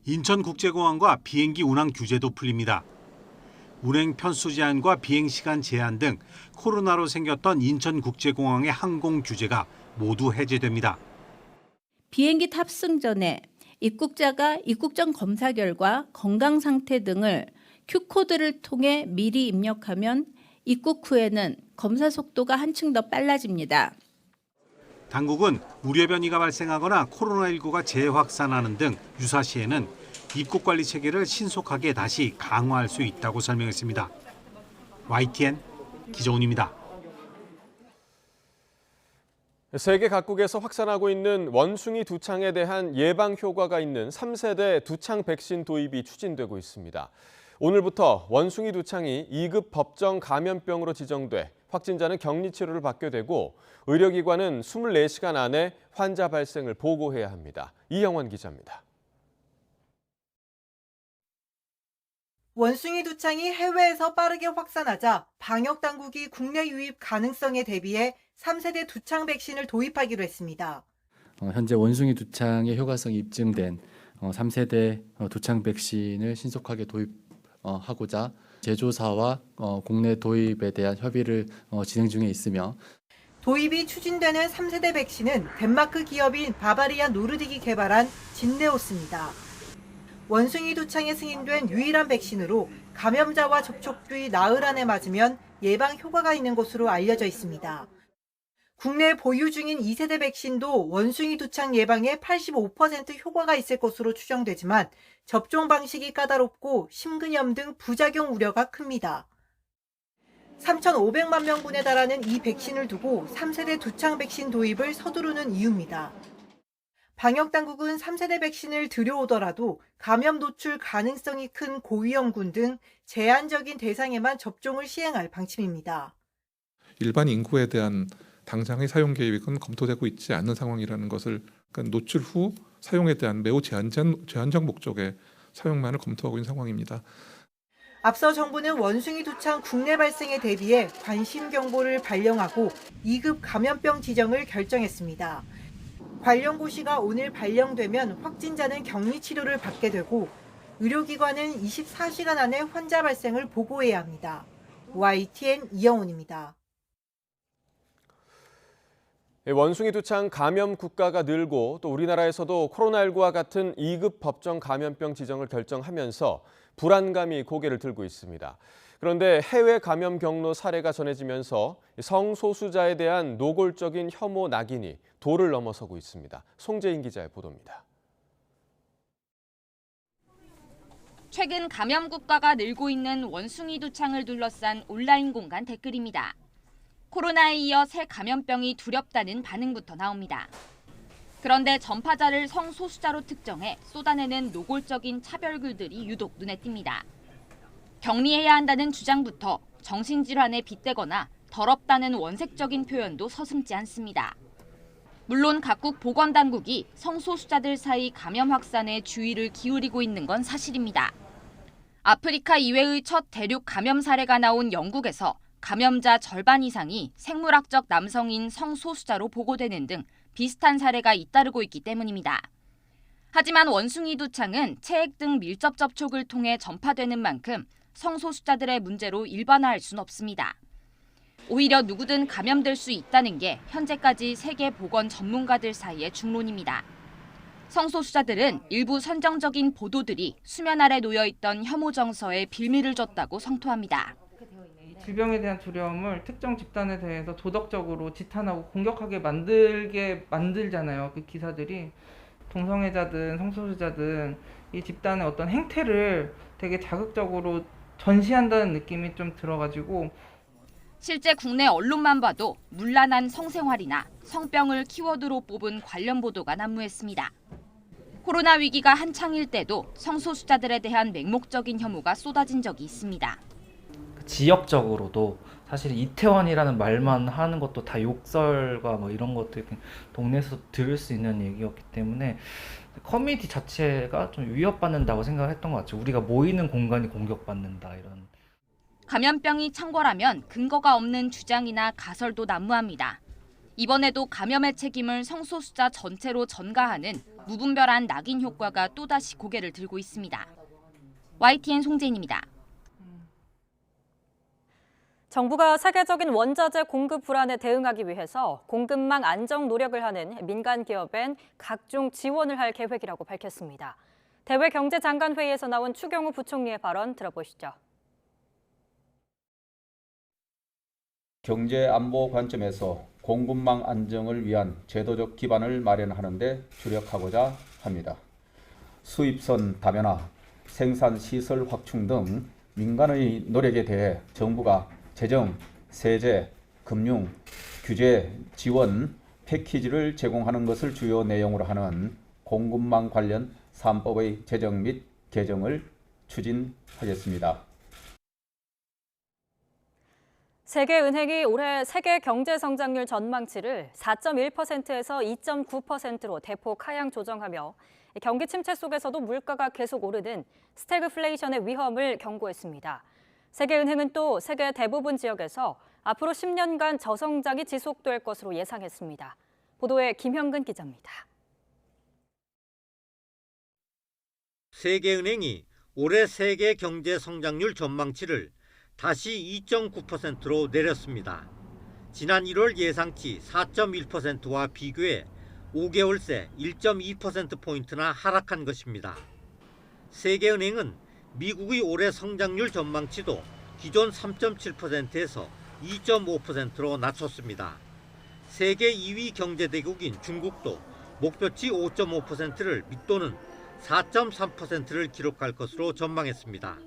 인천국제공항과 비행기 운항 규제도 풀립니다. 운행 편수 제한과 비행 시간 제한 등 코로나로 생겼던 인천국제공항의 항공 규제가 모두 해제됩니다. 비행기 탑승 전에 입국자가 입국 전 검사 결과, 건강 상태 등을 Q코드를 통해 미리 입력하면 입국 후에는 검사 속도가 한층 더 빨라집니다. 당국은 우려 변이가 발생하거나 코로나19가 재확산하는 등 유사시에는 입국 관리 체계를 신속하게 다시 강화할 수 있다고 설명했습니다. YTN 기정훈입니다. 세계 각국에서 확산하고 있는 원숭이 두창에 대한 예방 효과가 있는 3세대 두창 백신 도입이 추진되고 있습니다. 오늘부터 원숭이 두창이 2급 법정 감염병으로 지정돼 확진자는 격리 치료를 받게 되고 의료기관은 24시간 안에 환자 발생을 보고해야 합니다. 이영원 기자입니다. 원숭이 두창이 해외에서 빠르게 확산하자 방역당국이 국내 유입 가능성에 대비해 3세대 두창 백신을 도입하기로 했습니다. 현재 원숭이 두창의 효과성이 입증된 3세대 두창 백신을 신속하게 도입하고자 제조사와 국내 도입에 대한 협의를 진행 중에 있으며 도입이 추진되는 3세대 백신은 덴마크 기업인 바바리안 노르딕이 개발한 진네오스입니다. 원숭이 두창에 승인된 유일한 백신으로 감염자와 접촉 부위 나흘 안에 맞으면 예방 효과가 있는 것으로 알려져 있습니다. 국내 보유 중인 2세대 백신도 원숭이 두창 예방에 85% 효과가 있을 것으로 추정되지만 접종 방식이 까다롭고 심근염 등 부작용 우려가 큽니다. 3,500만 명분에 달하는 이 백신을 두고 3세대 두창 백신 도입을 서두르는 이유입니다. 방역당국은 3세대 백신을 들여오더라도 감염 노출 가능성이 큰 고위험군 등 제한적인 대상에만 접종을 시행할 방침입니다. 일반 인구에 대한 당장의 사용 계획은 검토되고 있지 않는 상황이라는 것을, 그러니까 노출 후 사용에 대한 매우 제한적 목적의 사용만을 검토하고 있는 상황입니다. 앞서 정부는 원숭이 두창 국내 발생에 대비해 관심 경보를 발령하고 2급 감염병 지정을 결정했습니다. 관련 고시가 오늘 발령되면 확진자는 격리 치료를 받게 되고 의료기관은 24시간 안에 환자 발생을 보고해야 합니다. YTN 이영훈입니다. 원숭이 두창 감염 국가가 늘고 또 우리나라에서도 코로나19와 같은 2급 법정 감염병 지정을 결정하면서 불안감이 고개를 들고 있습니다. 그런데 해외 감염 경로 사례가 전해지면서 성소수자에 대한 노골적인 혐오 낙인이 도를 넘어서고 있습니다. 송재인 기자의 보도입니다. 최근 감염 국가가 늘고 있는 원숭이 두창을 둘러싼 온라인 공간 댓글입니다. 코로나에 이어 새 감염병이 두렵다는 반응부터 나옵니다. 그런데 전파자를 성소수자로 특정해 쏟아내는 노골적인 차별글들이 유독 눈에 띕니다. 격리해야 한다는 주장부터 정신질환에 빗대거나 더럽다는 원색적인 표현도 서슴지 않습니다. 물론 각국 보건당국이 성소수자들 사이 감염 확산에 주의를 기울이고 있는 건 사실입니다. 아프리카 이외의 첫 대륙 감염 사례가 나온 영국에서 감염자 절반 이상이 생물학적 남성인 성소수자로 보고되는 등 비슷한 사례가 잇따르고 있기 때문입니다. 하지만 원숭이 두창은 체액 등 밀접 접촉을 통해 전파되는 만큼 성소수자들의 문제로 일반화할 순 없습니다. 오히려 누구든 감염될 수 있다는 게 현재까지 세계 보건 전문가들 사이의 중론입니다. 성소수자들은 일부 선정적인 보도들이 수면 아래 놓여있던 혐오 정서에 빌미를 줬다고 성토합니다. 질병에 대한 두려움을 특정 집단에 대해서 도덕적으로 지탄하고 공격하게 만들잖아요. 그 기사들이. 동성애자든 성소수자든 이 집단의 어떤 행태를 되게 자극적으로 전시한다는 느낌이 좀 들어가지고 실제 국내 언론만 봐도 문란한 성생활이나 성병을 키워드로 뽑은 관련 보도가 난무했습니다. 코로나 위기가 한창일 때도 성소수자들에 대한 맹목적인 혐오가 쏟아진 적이 있습니다. 지역적으로도 사실 이태원이라는 말만 하는 것도 다 욕설과 뭐 이런 것들 동네에서 들을 수 있는 얘기였기 때문에 커뮤니티 자체가 좀 위협받는다고 생각했던 것 같죠. 우리가 모이는 공간이 공격받는다 이런. 감염병이 창궐하면 근거가 없는 주장이나 가설도 난무합니다. 이번에도 감염의 책임을 성소수자 전체로 전가하는 무분별한 낙인 효과가 또다시 고개를 들고 있습니다. YTN 송재인입니다. 정부가 세계적인 원자재 공급 불안에 대응하기 위해서 공급망 안정 노력을 하는 민간 기업엔 각종 지원을 할 계획이라고 밝혔습니다. 대외 경제장관회의에서 나온 추경호 부총리의 발언 들어보시죠. 경제 안보 관점에서 공급망 안정을 위한 제도적 기반을 마련하는 데 주력하고자 합니다. 수입선 다변화, 생산 시설 확충 등 민간의 노력에 대해 정부가 재정, 세제, 금융, 규제, 지원, 패키지를 제공하는 것을 주요 내용으로 하는 공급망 관련 3법의 제정 및 개정을 추진하겠습니다. 세계은행이 올해 세계 경제 성장률 전망치를 4.1%에서 2.9%로 대폭 하향 조정하며 경기 침체 속에서도 물가가 계속 오르는 스태그플레이션의 위험을 경고했습니다. 세계은행은 또 세계 대부분 지역에서 앞으로 10년간 저성장이 지속될 것으로 예상했습니다. 보도에 김형근 기자입니다. 세계은행이 올해 세계 경제 성장률 전망치를 다시 2.9%로 내렸습니다. 지난 1월 예상치 4.1%와 비교해 5개월 새 1.2%포인트나 하락한 것입니다. 세계은행은 미국의 올해 성장률 전망치도 기존 3.7%에서 2.5%로 낮췄습니다. 세계 2위 경제대국인 중국도 목표치 5.5%를 밑도는 4.3%를 기록할 것으로 전망했습니다.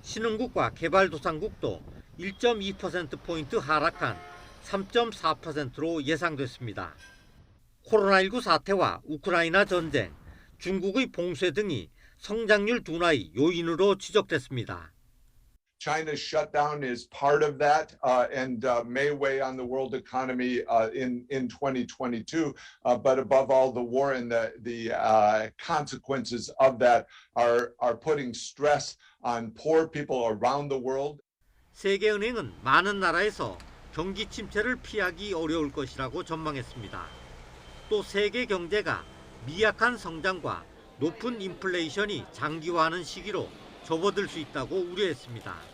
신흥국과 개발도상국도 1.2%포인트 하락한 3.4%로 예상됐습니다. 코로나19 사태와 우크라이나 전쟁, 중국의 봉쇄 등이 성장률 둔화의 요인으로 지적됐습니다. China's shutdown is part of that and may weigh on the world economy in 2022. But above all, the war and the consequences of that are putting stress on poor people around the world. 세계은행은 많은 나라에서 경기 침체를 피하기 어려울 것이라고 전망했습니다. 또 세계 경제가 미약한 성장과 높은 인플레이션이 장기화하는 시기로 접어들 수 있다고 우려했습니다.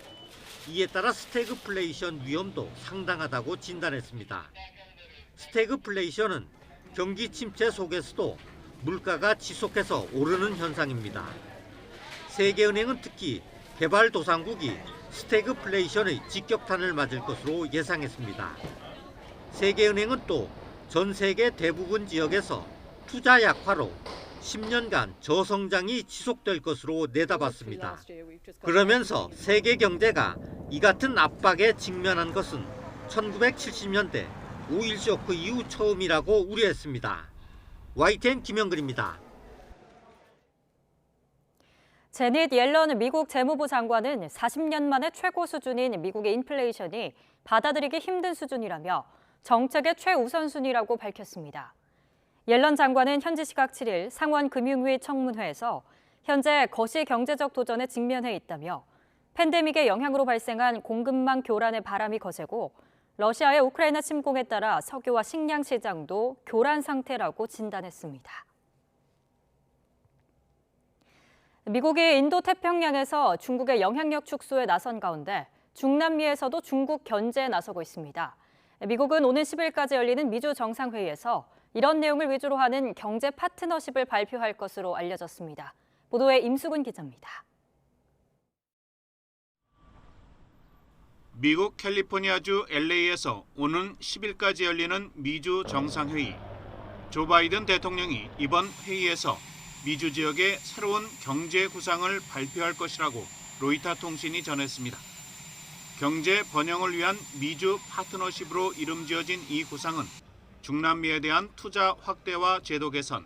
이에 따라 스태그플레이션 위험도 상당하다고 진단했습니다. 스태그플레이션은 경기 침체 속에서도 물가가 지속해서 오르는 현상입니다. 세계은행은 특히 개발도상국이 스태그플레이션의 직격탄을 맞을 것으로 예상했습니다. 세계은행은 또 전 세계 대부분 지역에서 투자 약화로 10년간 저성장이 지속될 것으로 내다봤습니다. 그러면서 세계 경제가 이 같은 압박에 직면한 것은 1970년대 5.1 쇼크 이후 처음이라고 우려했습니다. YTN 김영근입니다. 제닛 옐런 미국 재무부 장관은 40년 만에 최고 수준인 미국의 인플레이션이 받아들이기 힘든 수준이라며 정책의 최우선순위라고 밝혔습니다. 옐런 장관은 현지 시각 7일 상원금융위 청문회에서 현재 거시 경제적 도전에 직면해 있다며 팬데믹의 영향으로 발생한 공급망 교란의 바람이 거세고 러시아의 우크라이나 침공에 따라 석유와 식량 시장도 교란 상태라고 진단했습니다. 미국이 인도태평양에서 중국의 영향력 축소에 나선 가운데 중남미에서도 중국 견제에 나서고 있습니다. 미국은 오는 10일까지 열리는 미주 정상회의에서 이런 내용을 위주로 하는 경제 파트너십을 발표할 것으로 알려졌습니다. 보도에 임수근 기자입니다. 미국 캘리포니아주 LA에서 오는 10일까지 열리는 미주 정상회의. 조 바이든 대통령이 이번 회의에서 미주 지역의 새로운 경제 구상을 발표할 것이라고 로이터 통신이 전했습니다. 경제 번영을 위한 미주 파트너십으로 이름 지어진 이 구상은 중남미에 대한 투자 확대와 제도 개선,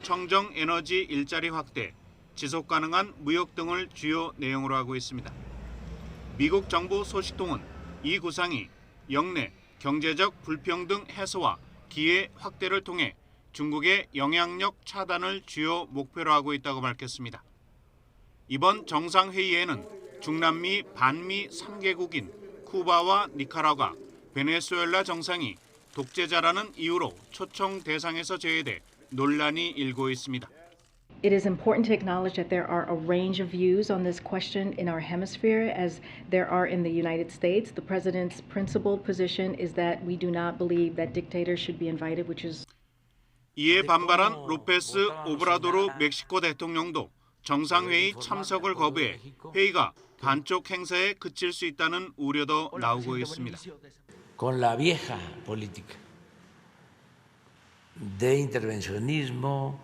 청정 에너지 일자리 확대, 지속 가능한 무역 등을 주요 내용으로 하고 있습니다. 미국 정부 소식통은 이 구상이 역내 경제적 불평등 해소와 기회 확대를 통해 중국의 영향력 차단을 주요 목표로 하고 있다고 밝혔습니다. 이번 정상회의에는 중남미 반미 3개국인 쿠바와 니카라과, 베네수엘라 정상이 독재자라는 이유로 초청 대상에서 제외돼 논란이 일고 있습니다. It is important to acknowledge that there are a range of views on this question in our hemisphere as there are in the United States. The president's principal position is that we do not believe that dictators should be invited, which is 이에 반발한 로페스 오브라도르 멕시코 대통령도 정상회의 참석을 거부해 회의가 반쪽 행사에 그칠 수 있다는 우려도 나오고 있습니다. Con la vieja política de intervencionismo,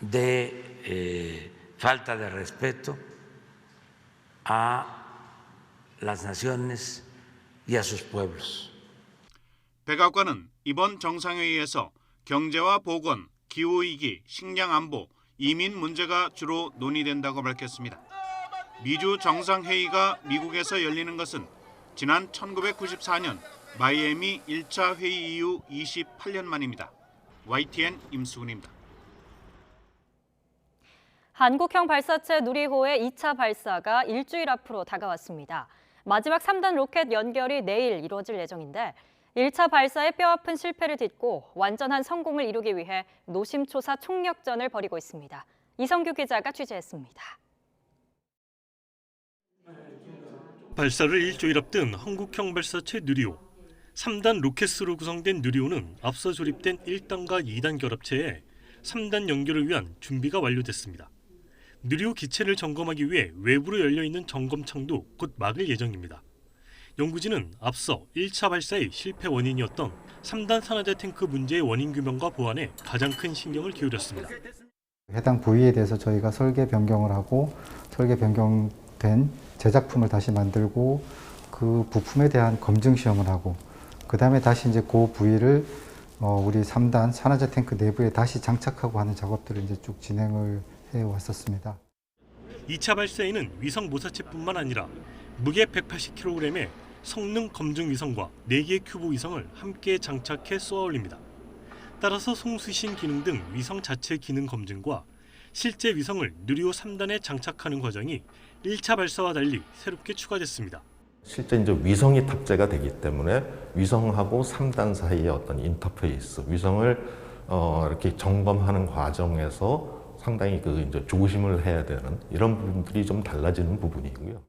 de falta de respeto a las naciones y a sus pueblos. 백악관은 이번 정상회의에서 경제와 보건, 기후위기, 식량 안보, 이민 문제가 주로 논의된다고 밝혔습니다. 미주 정상회의가 미국에서 열리는 것은 지난 1994년 마이애미 1차 회의 이후 28년 만입니다. YTN 임수근입니다. 한국형 발사체 누리호의 2차 발사가 일주일 앞으로 다가왔습니다. 마지막 3단 로켓 연결이 내일 이루어질 예정인데 1차 발사의 뼈아픈 실패를 딛고 완전한 성공을 이루기 위해 노심초사 총력전을 벌이고 있습니다. 이성규 기자가 취재했습니다. 발사를 일주일 앞둔 한국형 발사체 누리호. 3단 로켓으로 구성된 누리호는 앞서 조립된 1단과 2단 결합체에 3단 연결을 위한 준비가 완료됐습니다. 누리호 기체를 점검하기 위해 외부로 열려있는 점검창도 곧 막을 예정입니다. 연구진은 앞서 1차 발사의 실패 원인이었던 3단 산화제 탱크 문제의 원인 규명과 보완에 가장 큰 신경을 기울였습니다. 해당 부위에 대해서 저희가 설계 변경을 하고 설계 변경된 제작품을 다시 만들고 그 부품에 대한 검증 시험을 하고 그 다음에 다시 이제 그 부위를 우리 3단 산화제 탱크 내부에 다시 장착하고 하는 작업들을 이제 쭉 진행을 해 왔었습니다. 2차 발사에는 위성 모사체뿐만 아니라 무게 180kg의 성능 검증 위성과 4개의 큐브 위성을 함께 장착해 쏘아 올립니다. 따라서 송수신 기능 등 위성 자체 기능 검증과 실제 위성을 누리호 3단에 장착하는 과정이 1차 발사와 달리 새롭게 추가됐습니다. 실제 이제 위성이 탑재가 되기 때문에 위성하고 3단 사이의 어떤 인터페이스, 위성을 이렇게 점검하는 과정에서 상당히 이제 조심을 해야 되는 이런 부분들이 좀 달라지는 부분이고요.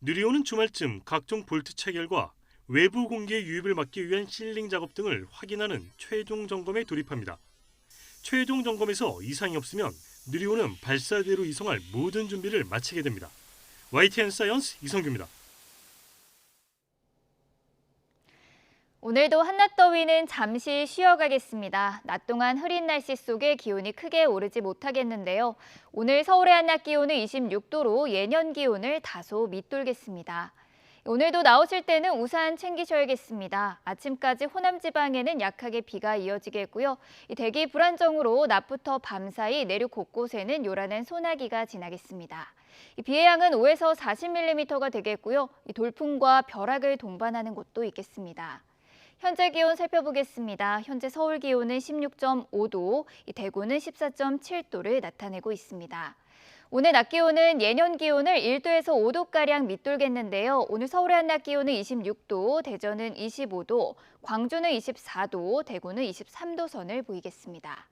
누리호는 주말쯤 각종 볼트 체결과 외부 공기의 유입을 막기 위한 실링 작업 등을 확인하는 최종 점검에 돌입합니다. 최종 점검에서 이상이 없으면 누리호는 발사대로 이송할 모든 준비를 마치게 됩니다. YTN 사이언스 이성규입니다. 오늘도 한낮 더위는 잠시 쉬어가겠습니다. 낮 동안 흐린 날씨 속에 기온이 크게 오르지 못하겠는데요. 오늘 서울의 한낮 기온은 26도로 예년 기온을 다소 밑돌겠습니다. 오늘도 나오실 때는 우산 챙기셔야겠습니다. 아침까지 호남 지방에는 약하게 비가 이어지겠고요. 이 대기 불안정으로 낮부터 밤 사이 내륙 곳곳에는 요란한 소나기가 지나겠습니다. 이 비의 양은 5에서 40mm가 되겠고요. 이 돌풍과 벼락을 동반하는 곳도 있겠습니다. 현재 기온 살펴보겠습니다. 현재 서울 기온은 16.5도, 대구는 14.7도를 나타내고 있습니다. 오늘 낮 기온은 예년 기온을 1도에서 5도가량 밑돌겠는데요. 오늘 서울의 한낮 기온은 26도, 대전은 25도, 광주는 24도, 대구는 23도 선을 보이겠습니다.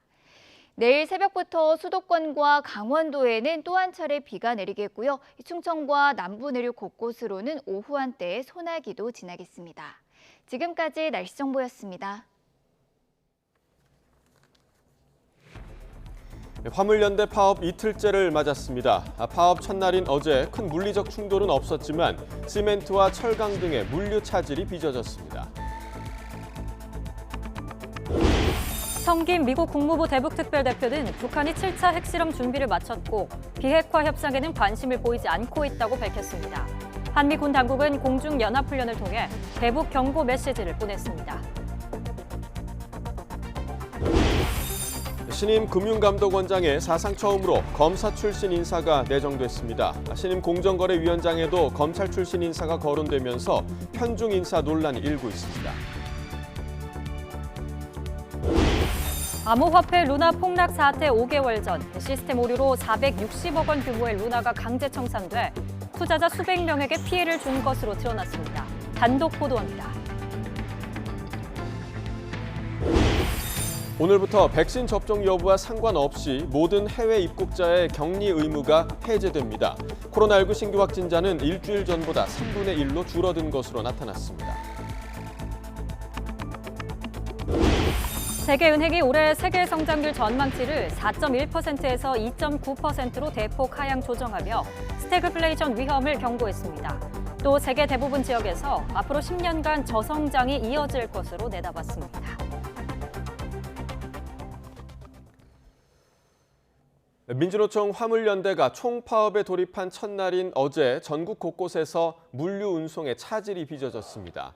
내일 새벽부터 수도권과 강원도에는 또 한 차례 비가 내리겠고요. 충청과 남부 내륙 곳곳으로는 오후 한때에 소나기도 지나겠습니다. 지금까지 날씨 정보였습니다. 화물연대 파업 이틀째를 맞았습니다. 파업 첫날인 어제 큰 물리적 충돌은 없었지만 시멘트와 철강 등의 물류 차질이 빚어졌습니다. 성김 미국 국무부 대북특별대표는 북한이 7차 핵실험 준비를 마쳤고 비핵화 협상에는 관심을 보이지 않고 있다고 밝혔습니다. 한미 군 당국은 공중연합훈련을 통해 대북 경고 메시지를 보냈습니다. 신임 금융감독원장에 사상 처음으로 검사 출신 인사가 내정됐습니다. 신임 공정거래위원장에도 검찰 출신 인사가 거론되면서 편중 인사 논란이 일고 있습니다. 암호화폐 루나 폭락 사태 5개월 전 시스템 오류로 460억 원 규모의 루나가 강제 청산돼 투자자 수백 명에게 피해를 준 것으로 드러났습니다. 단독 보도합니다. 오늘부터 백신 접종 여부와 상관없이 모든 해외 입국자의 격리 의무가 해제됩니다. 코로나19 신규 확진자는 일주일 전보다 3분의 1로 줄어든 것으로 나타났습니다. 세계은행이 올해 세계 성장률 전망치를 4.1%에서 2.9%로 대폭 하향 조정하며 스태그플레이션 위험을 경고했습니다. 또 세계 대부분 지역에서 앞으로 10년간 저성장이 이어질 것으로 내다봤습니다. 민주노총 화물연대가 총파업에 돌입한 첫날인 어제 전국 곳곳에서 물류 운송에 차질이 빚어졌습니다.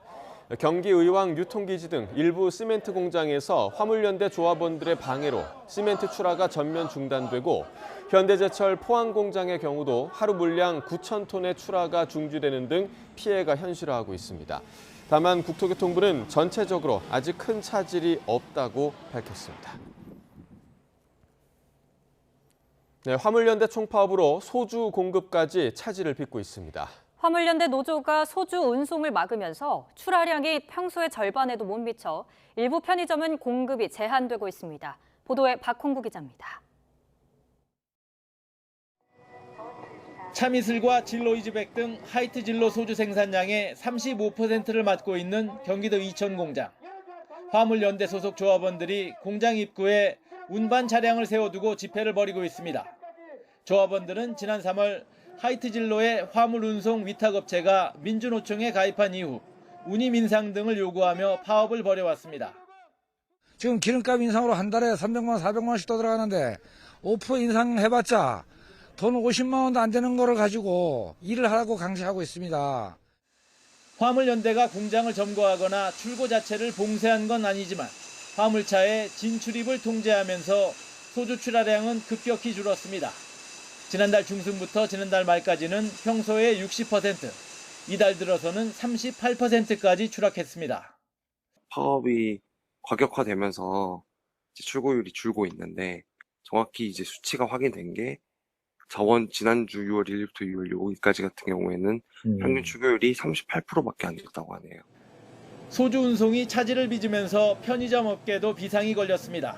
경기 의왕 유통기지 등 일부 시멘트 공장에서 화물연대 조합원들의 방해로 시멘트 출하가 전면 중단되고 현대제철 포항 공장의 경우도 하루 물량 9,000톤의 출하가 중지되는 등 피해가 현실화하고 있습니다. 다만 국토교통부는 전체적으로 아직 큰 차질이 없다고 밝혔습니다. 네, 화물연대 총파업으로 소주 공급까지 차질을 빚고 있습니다. 화물연대 노조가 소주 운송을 막으면서 출하량이 평소의 절반에도 못 미쳐 일부 편의점은 공급이 제한되고 있습니다. 보도에 박홍구 기자입니다. 참이슬과 진로이즈백 등 하이트 진로 소주 생산량의 35%를 맡고 있는 경기도 이천 공장. 화물연대 소속 조합원들이 공장 입구에 운반 차량을 세워두고 집회를 벌이고 있습니다. 조합원들은 지난 3월 하이트 진로의 화물 운송 위탁업체가 민주노총에 가입한 이후 운임 인상 등을 요구하며 파업을 벌여왔습니다. 지금 기름값 인상으로 한 달에 300만, 400만 원씩 더 들어가는데 5% 인상해봤자 돈 50만 원도 안 되는 거를 가지고 일을 하라고 강제하고 있습니다. 화물연대가 공장을 점거하거나 출고 자체를 봉쇄한 건 아니지만 화물차의 진출입을 통제하면서 소주 출하량은 급격히 줄었습니다. 지난달 중순부터 지난달 말까지는 평소의 60%, 이달 들어서는 38%까지 추락했습니다. 파업이 과격화되면서 출고율이 줄고 있는데 정확히 이제 수치가 확인된 게 지난주 6월 1일부터 6월 5일까지 같은 경우에는 평균 출고율이 38%밖에 안 됐다고 하네요. 소주 운송이 차질을 빚으면서 편의점 업계도 비상이 걸렸습니다.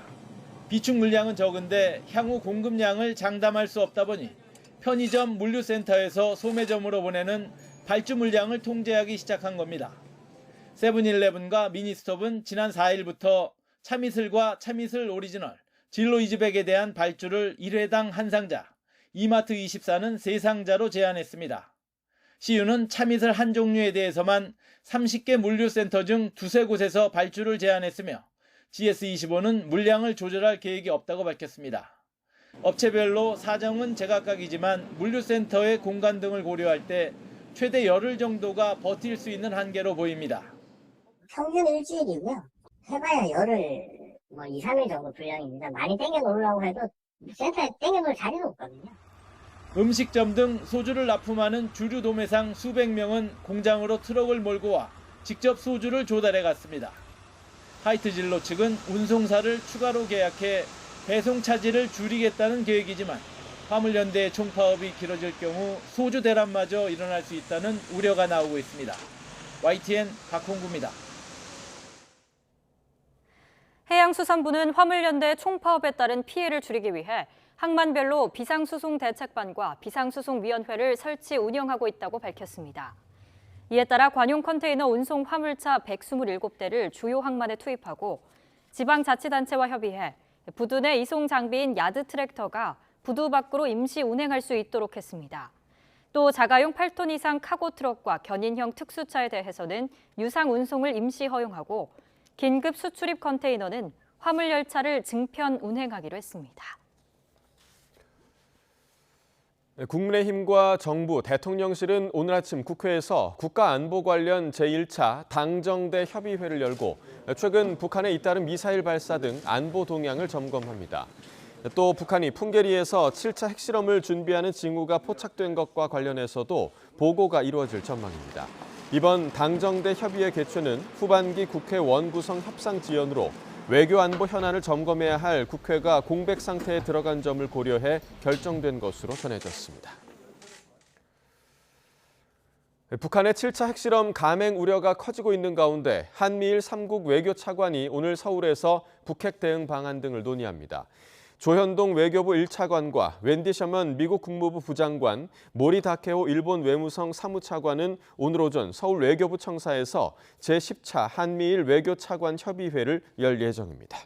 비축 물량은 적은데 향후 공급량을 장담할 수 없다 보니 편의점 물류센터에서 소매점으로 보내는 발주 물량을 통제하기 시작한 겁니다. 세븐일레븐과 미니스톱은 지난 4일부터 참이슬과 참이슬 오리지널, 진로이즈백에 대한 발주를 1회당 한 상자, 이마트24는 3상자로 제한했습니다. CU는 참이슬 한 종류에 대해서만 30개 물류센터 중 2~3곳에서 발주를 제한했으며 GS25는 물량을 조절할 계획이 없다고 밝혔습니다. 업체별로 사정은 제각각이지만 물류센터의 공간 등을 고려할 때 최대 열흘 정도가 버틸 수 있는 한계로 보입니다. 평균 일주일이고요. 해봐야 열흘 2~3일 정도 분량입니다. 많이 땡겨 놓으려고 해도 센터에 땡겨 놓을 자리가 없거든요. 음식점 등 소주를 납품하는 주류 도매상 수백 명은 공장으로 트럭을 몰고 와 직접 소주를 조달해 갔습니다. 하이트 진로 측은 운송사를 추가로 계약해 배송 차질을 줄이겠다는 계획이지만 화물연대의 총파업이 길어질 경우 소주 대란마저 일어날 수 있다는 우려가 나오고 있습니다. YTN 박홍구입니다. 해양수산부는 화물연대 총파업에 따른 피해를 줄이기 위해 항만별로 비상수송대책반과 비상수송위원회를 설치 운영하고 있다고 밝혔습니다. 이에 따라 관용 컨테이너 운송 화물차 127대를 주요 항만에 투입하고 지방자치단체와 협의해 부두 내 이송 장비인 야드 트랙터가 부두 밖으로 임시 운행할 수 있도록 했습니다. 또 자가용 8톤 이상 카고 트럭과 견인형 특수차에 대해서는 유상 운송을 임시 허용하고 긴급 수출입 컨테이너는 화물 열차를 증편 운행하기로 했습니다. 국민의힘과 정부, 대통령실은 오늘 아침 국회에서 국가안보 관련 제1차 당정대 협의회를 열고 최근 북한에 잇따른 미사일 발사 등 안보 동향을 점검합니다. 또 북한이 풍계리에서 7차 핵실험을 준비하는 징후가 포착된 것과 관련해서도 보고가 이루어질 전망입니다. 이번 당정대 협의회 개최는 후반기 국회 원구성 협상 지연으로 외교 안보 현안을 점검해야 할 국회가 공백 상태에 들어간 점을 고려해 결정된 것으로 전해졌습니다. 북한의 7차 핵실험 감행 우려가 커지고 있는 가운데 한미일 3국 외교 차관이 오늘 서울에서 북핵 대응 방안 등을 논의합니다. 조현동 외교부 1차관과 웬디 셔먼 미국 국무부 부장관, 모리 다케오 일본 외무성 사무차관은 오늘 오전 서울 외교부 청사에서 제10차 한미일 외교 차관 협의회를 열 예정입니다.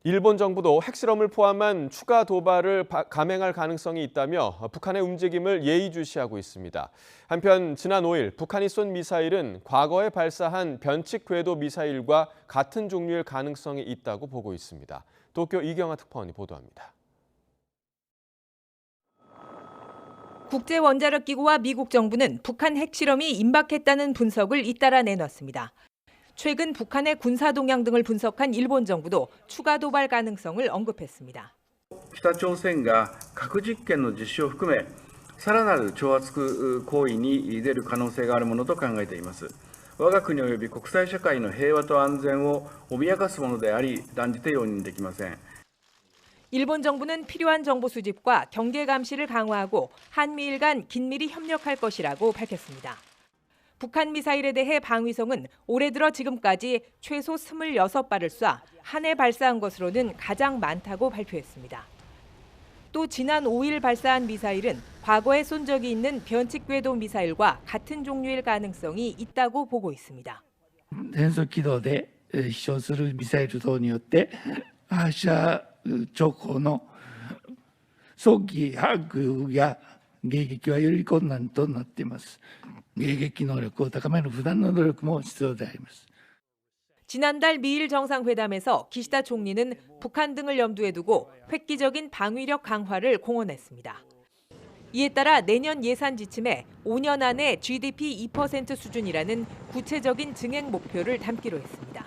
일본 정부도 핵실험을 포함한 추가 도발을 감행할 가능성이 있다며 북한의 움직임을 예의주시하고 있습니다. 한편 지난 5일 북한이 쏜 미사일은 과거에 발사한 변칙 궤도 미사일과 같은 종류일 가능성이 있다고 보고 있습니다. 도쿄 이경아 특파원이 보도합니다. 국제원자력기구와 미국 정부는 북한 핵실험이 임박했다는 분석을 잇따라 내놨습니다. 최근 북한의 군사 동향 등을 분석한 일본 정부도 추가 도발 가능성을 언급했습니다. 北朝鮮が核実験の実施を含め、さらなる挑発行為に出る可能性があるものと考えています。我が国及び国際社会の平和と安全を脅かすものであり、断じて容認できません。 일본 정부는 필요한 정보 수집과 경계 감시를 강화하고 한미일 간 긴밀히 협력할 것이라고 밝혔습니다. 북한 미사일에 대해 방위성은 올해 들어 지금까지 최소 26발을 쏴 한 해 발사한 것으로는 가장 많다고 발표했습니다. 또 지난 5일 발사한 미사일은 과거에 쏜 적이 있는 변칙궤도 미사일과 같은 종류일 가능성이 있다고 보고 있습니다. 変速軌道で飛翔するミサイル等によって発射直後の早期把握や迎撃はより困難となっています。迎撃能力を高める不断の努力も必要であります。 지난달 미일 정상회담에서 기시다 총리는 북한 등을 염두에 두고 획기적인 방위력 강화를 공언했습니다. 이에 따라 내년 예산 지침에 5년 안에 GDP 2% 수준이라는 구체적인 증액 목표를 담기로 했습니다.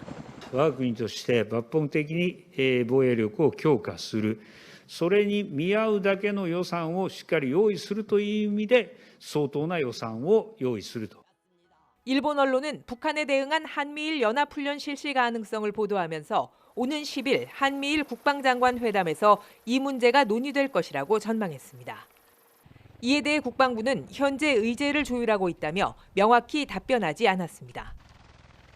我が国として抜本的に防衛力を強化する、それに見合うだけの予算をしっかり用意するという意味で相当な予算を用意すると。 일본 언론은 북한에 대응한 한미일 연합훈련 실시 가능성을 보도하면서 오는 10일 한미일 국방장관 회담에서 이 문제가 논의될 것이라고 전망했습니다. 이에 대해 국방부는 현재 의제를 조율하고 있다며 명확히 답변하지 않았습니다.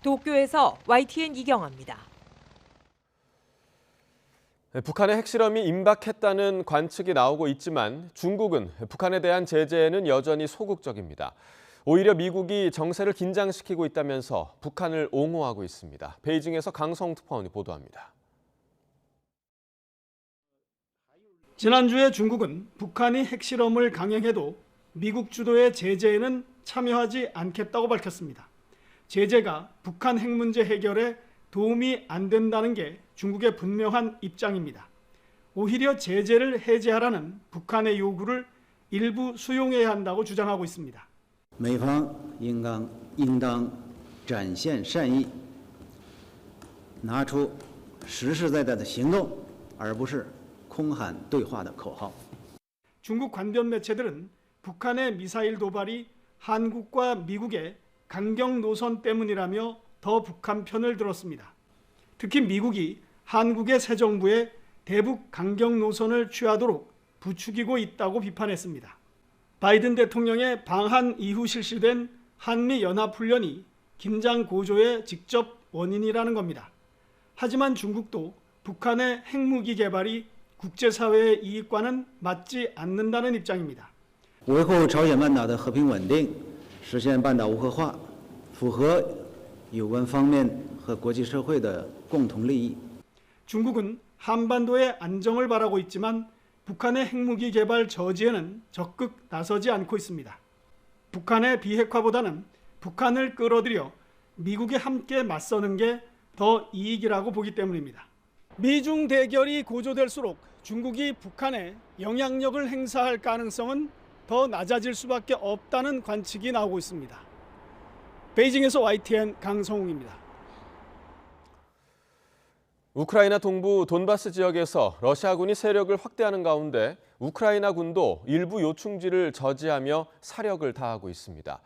도쿄에서 YTN 이경아입니다. 북한의 핵실험이 임박했다는 관측이 나오고 있지만 중국은 북한에 대한 제재에는 여전히 소극적입니다. 오히려 미국이 정세를 긴장시키고 있다면서 북한을 옹호하고 있습니다. 베이징에서 강성우 특파원이 보도합니다. 지난주에 중국은 북한이 핵실험을 강행해도 미국 주도의 제재에는 참여하지 않겠다고 밝혔습니다. 제재가 북한 핵 문제 해결에 도움이 안 된다는 게 중국의 분명한 입장입니다. 오히려 제재를 해제하라는 북한의 요구를 일부 수용해야 한다고 주장하고 있습니다. 美方应当展现善意，拿出实实在在的行动，而不是空喊对话的口号。 중국 관변 매체들은 북한의 미사일 도발이 한국과 미국의 강경 노선 때문이라며 더 북한 편을 들었습니다. 특히 미국이 한국의 새 정부에 대북 강경 노선을 취하도록 부추기고 있다고 비판했습니다. 바이든 대통령의 방한 이후 실시된 한미 연합훈련이 긴장 고조의 직접 원인이라는 겁니다. 하지만 중국도 북한의 핵무기 개발이 국제사회의 이익과는 맞지 않는다는 입장입니다. 维护朝鲜半岛的和平稳定，实现半岛无核化，符合有关方面和国际社会的共同利益。 중국은 한반도의 안정을 바라고 있지만 북한의 핵무기 개발 저지에는 적극 나서지 않고 있습니다. 북한의 비핵화보다는 북한을 끌어들여 미국에 함께 맞서는 게 더 이익이라고 보기 때문입니다. 미중 대결이 고조될수록 중국이 북한에 영향력을 행사할 가능성은 더 낮아질 수밖에 없다는 관측이 나오고 있습니다. 베이징에서 YTN 강성웅입니다. 우크라이나 동부 돈바스 지역에서 러시아군이 세력을 확대하는 가운데 우크라이나군도 일부 요충지를 저지하며 사력을 다하고 있습니다.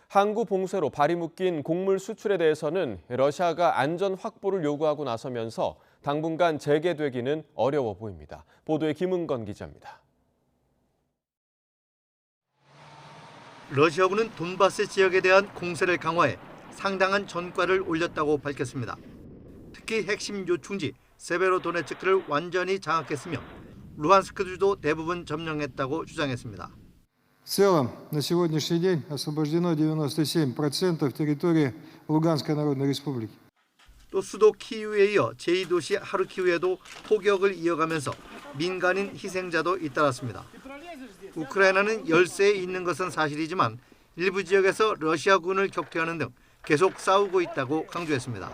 항구 봉쇄로 발이 묶인 곡물 수출에 대해서는 러시아가 안전 확보를 요구하고 나서면서 당분간 재개되기는 어려워 보입니다. 보도에 김은건 기자입니다. 러시아군은 돈바스 지역에 대한 공세를 강화해 상당한 전과를 올렸다고 밝혔습니다. 특히 핵심 요충지 세베로도네츠크를 완전히 장악했으며 루한스크주도 대부분 점령했다고 주장했습니다. В целом, на сегодняшний день освобождено 97% территории Луганской Народной Республики. 또 수도 키이우에 이어 제2도시 하르키우에도 포격을 이어가면서 민간인 희생자도 잇따랐습니다. 우크라이나는 열세에 있는 것은 사실이지만 일부 지역에서 러시아군을 격퇴하는 등 계속 싸우고 있다고 강조했습니다.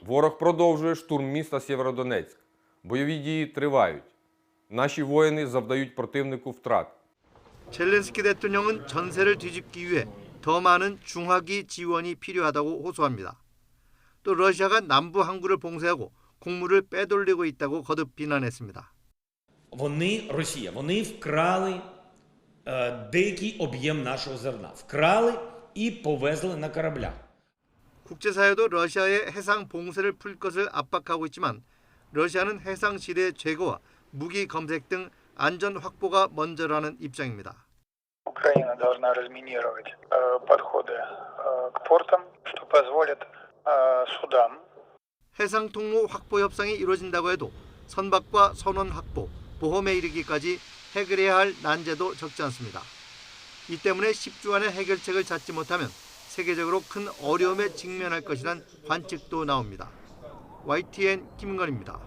Ворог продовжує штурм міста Сєвєродонецьк. Бойові дії тривають. Наші воїни завдають противнику втрат. 젤렌스키 대통령은 전세를 뒤집기 위해 더 많은 중화기 지원이 필요하다고 호소합니다. 또 러시아가 남부 항구를 봉쇄하고 곡물을 빼돌리고 있다고 거듭 비난했습니다. Росія, вони вкрали деякий об'єм нашого зерна. Вкрали і повезли на кораблях. 국제사회도 러시아의 해상 봉쇄를 풀 것을 압박하고 있지만 러시아는 해상 지대 제거와 무기 검색 등 안전 확보가 먼저라는 입장입니다. Украина должна разминировать подходы к портам, что позволит судам. 해상 통로 확보 협상이 이루어진다고 해도 선박과 선원 확보, 보험에 이르기까지 해결해야 할 난제도 적지 않습니다. 이 때문에 10주 안에 해결책을 찾지 못하면 세계적으로 큰 어려움에 직면할 것이란 관측도 나옵니다. YTN 김은건입니다.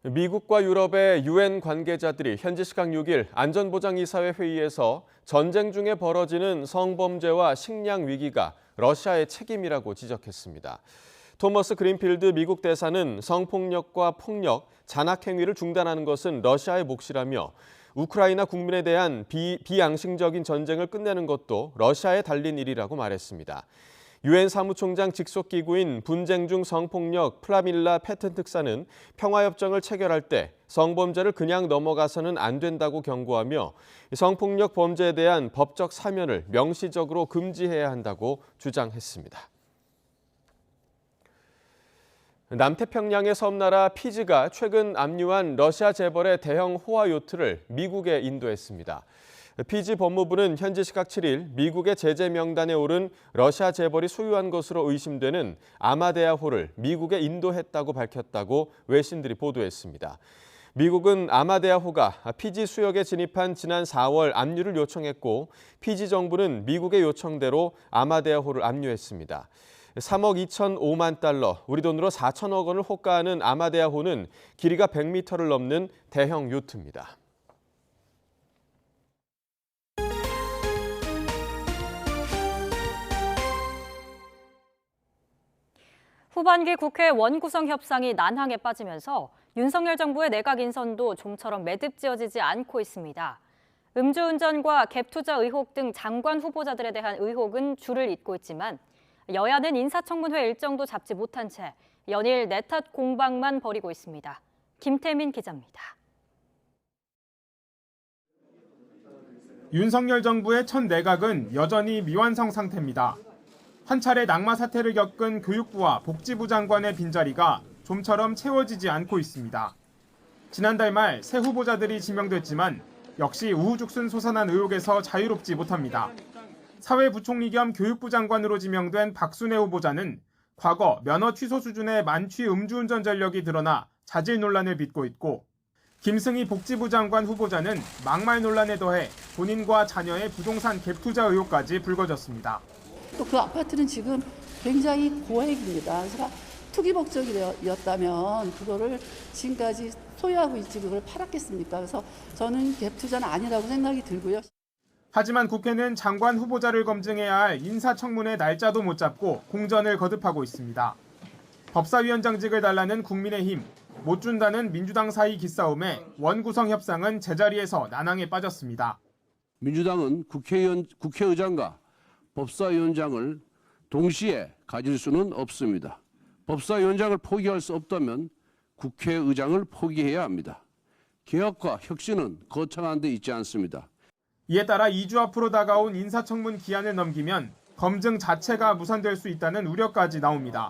미국과 유럽의 유엔 관계자들이 현지 시각 6일 안전보장이사회 회의에서 전쟁 중에 벌어지는 성범죄와 식량 위기가 러시아의 책임이라고 지적했습니다. 토머스 그린필드 미국 대사는 성폭력과 폭력, 잔악행위를 중단하는 것은 러시아의 몫이라며 우크라이나 국민에 대한 비양심적인 전쟁을 끝내는 것도 러시아에 달린 일이라고 말했습니다. 유엔 사무총장 직속 기구인 분쟁 중 성폭력 플라밀라 패튼 특사는 평화협정을 체결할 때 성범죄를 그냥 넘어가서는 안 된다고 경고하며 성폭력 범죄에 대한 법적 사면을 명시적으로 금지해야 한다고 주장했습니다. 남태평양의 섬나라 피지가 최근 압류한 러시아 재벌의 대형 호화 요트를 미국에 인도했습니다. 피지 법무부는 현지 시각 7일 미국의 제재 명단에 오른 러시아 재벌이 소유한 것으로 의심되는 아마데아호를 미국에 인도했다고 밝혔다고 외신들이 보도했습니다. 미국은 아마데아호가 피지 수역에 진입한 지난 4월 압류를 요청했고 피지 정부는 미국의 요청대로 아마데아호를 압류했습니다. 3억 2,005만 달러, 우리 돈으로 4천억 원을 호가하는 아마데아호는 길이가 100m를 넘는 대형 요트입니다. 후반기 국회 원구성 협상이 난항에 빠지면서 윤석열 정부의 내각 인선도 좀처럼 매듭지어지지 않고 있습니다. 음주운전과 갭투자 의혹 등 장관 후보자들에 대한 의혹은 줄을 잇고 있지만 여야는 인사청문회 일정도 잡지 못한 채 연일 내탓 공방만 벌이고 있습니다. 김태민 기자입니다. 윤석열 정부의 첫 내각은 여전히 미완성 상태입니다. 한 차례 낙마 사태를 겪은 교육부와 복지부 장관의 빈자리가 좀처럼 채워지지 않고 있습니다. 지난달 말 새 후보자들이 지명됐지만 역시 우후죽순 솟아난 의혹에서 자유롭지 못합니다. 사회부총리 겸 교육부 장관으로 지명된 박순애 후보자는 과거 면허 취소 수준의 만취 음주운전 전력이 드러나 자질 논란을 빚고 있고 김승희 복지부 장관 후보자는 막말 논란에 더해 본인과 자녀의 부동산 갭투자 의혹까지 불거졌습니다. 또 그 아파트는 지금 굉장히 고액입니다. 그래서 투기 목적이었다면 그거를 지금까지 소유하고 있지 그걸 팔았겠습니까? 그래서 저는 갭 투자는 아니라고 생각이 들고요. 하지만 국회는 장관 후보자를 검증해야 할 인사청문회 날짜도 못 잡고 공전을 거듭하고 있습니다. 법사위원장직을 달라는 국민의힘, 못 준다는 민주당 사이 기싸움에 원구성 협상은 제자리에서 난항에 빠졌습니다. 민주당은 국회의장과 법사위원장을 동시에 가질 수는 없습니다. 법사위원장을 포기할 수 없다면 국회의장을 포기해야 합니다. 개혁과 혁신은 거창한 데 있지 않습니다. 이에 따라 2주 앞으로 다가온 인사청문 기한을 넘기면 검증 자체가 무산될 수 있다는 우려까지 나옵니다.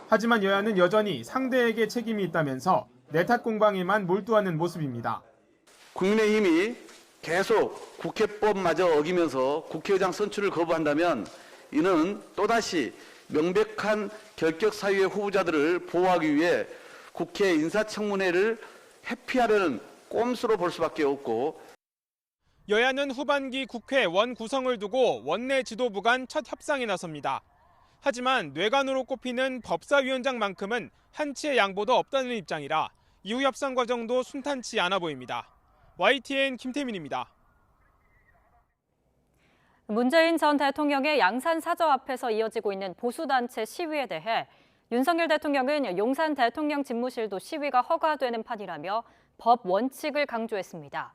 하지만 여야는 여전히 상대에게 책임이 있다면서 내탓 공방에만 몰두하는 모습입니다. 국민의힘이 계속 국회법마저 어기면서 국회의장 선출을 거부한다면 이는 또다시 명백한 결격 사유의 후보자들을 보호하기 위해 국회 인사청문회를 회피하려는 꼼수로 볼 수밖에 없고 여야는 후반기 국회 원구성을 두고 원내 지도부 간 첫 협상에 나섭니다. 하지만 뇌관으로 꼽히는 법사위원장만큼은 한치의 양보도 없다는 입장이라 이후 협상 과정도 순탄치 않아 보입니다. YTN 김태민입니다. 문재인 전 대통령의 양산 사저 앞에서 이어지고 있는 보수단체 시위에 대해 윤석열 대통령은 용산 대통령 집무실도 시위가 허가되는 판이라며 법 원칙을 강조했습니다.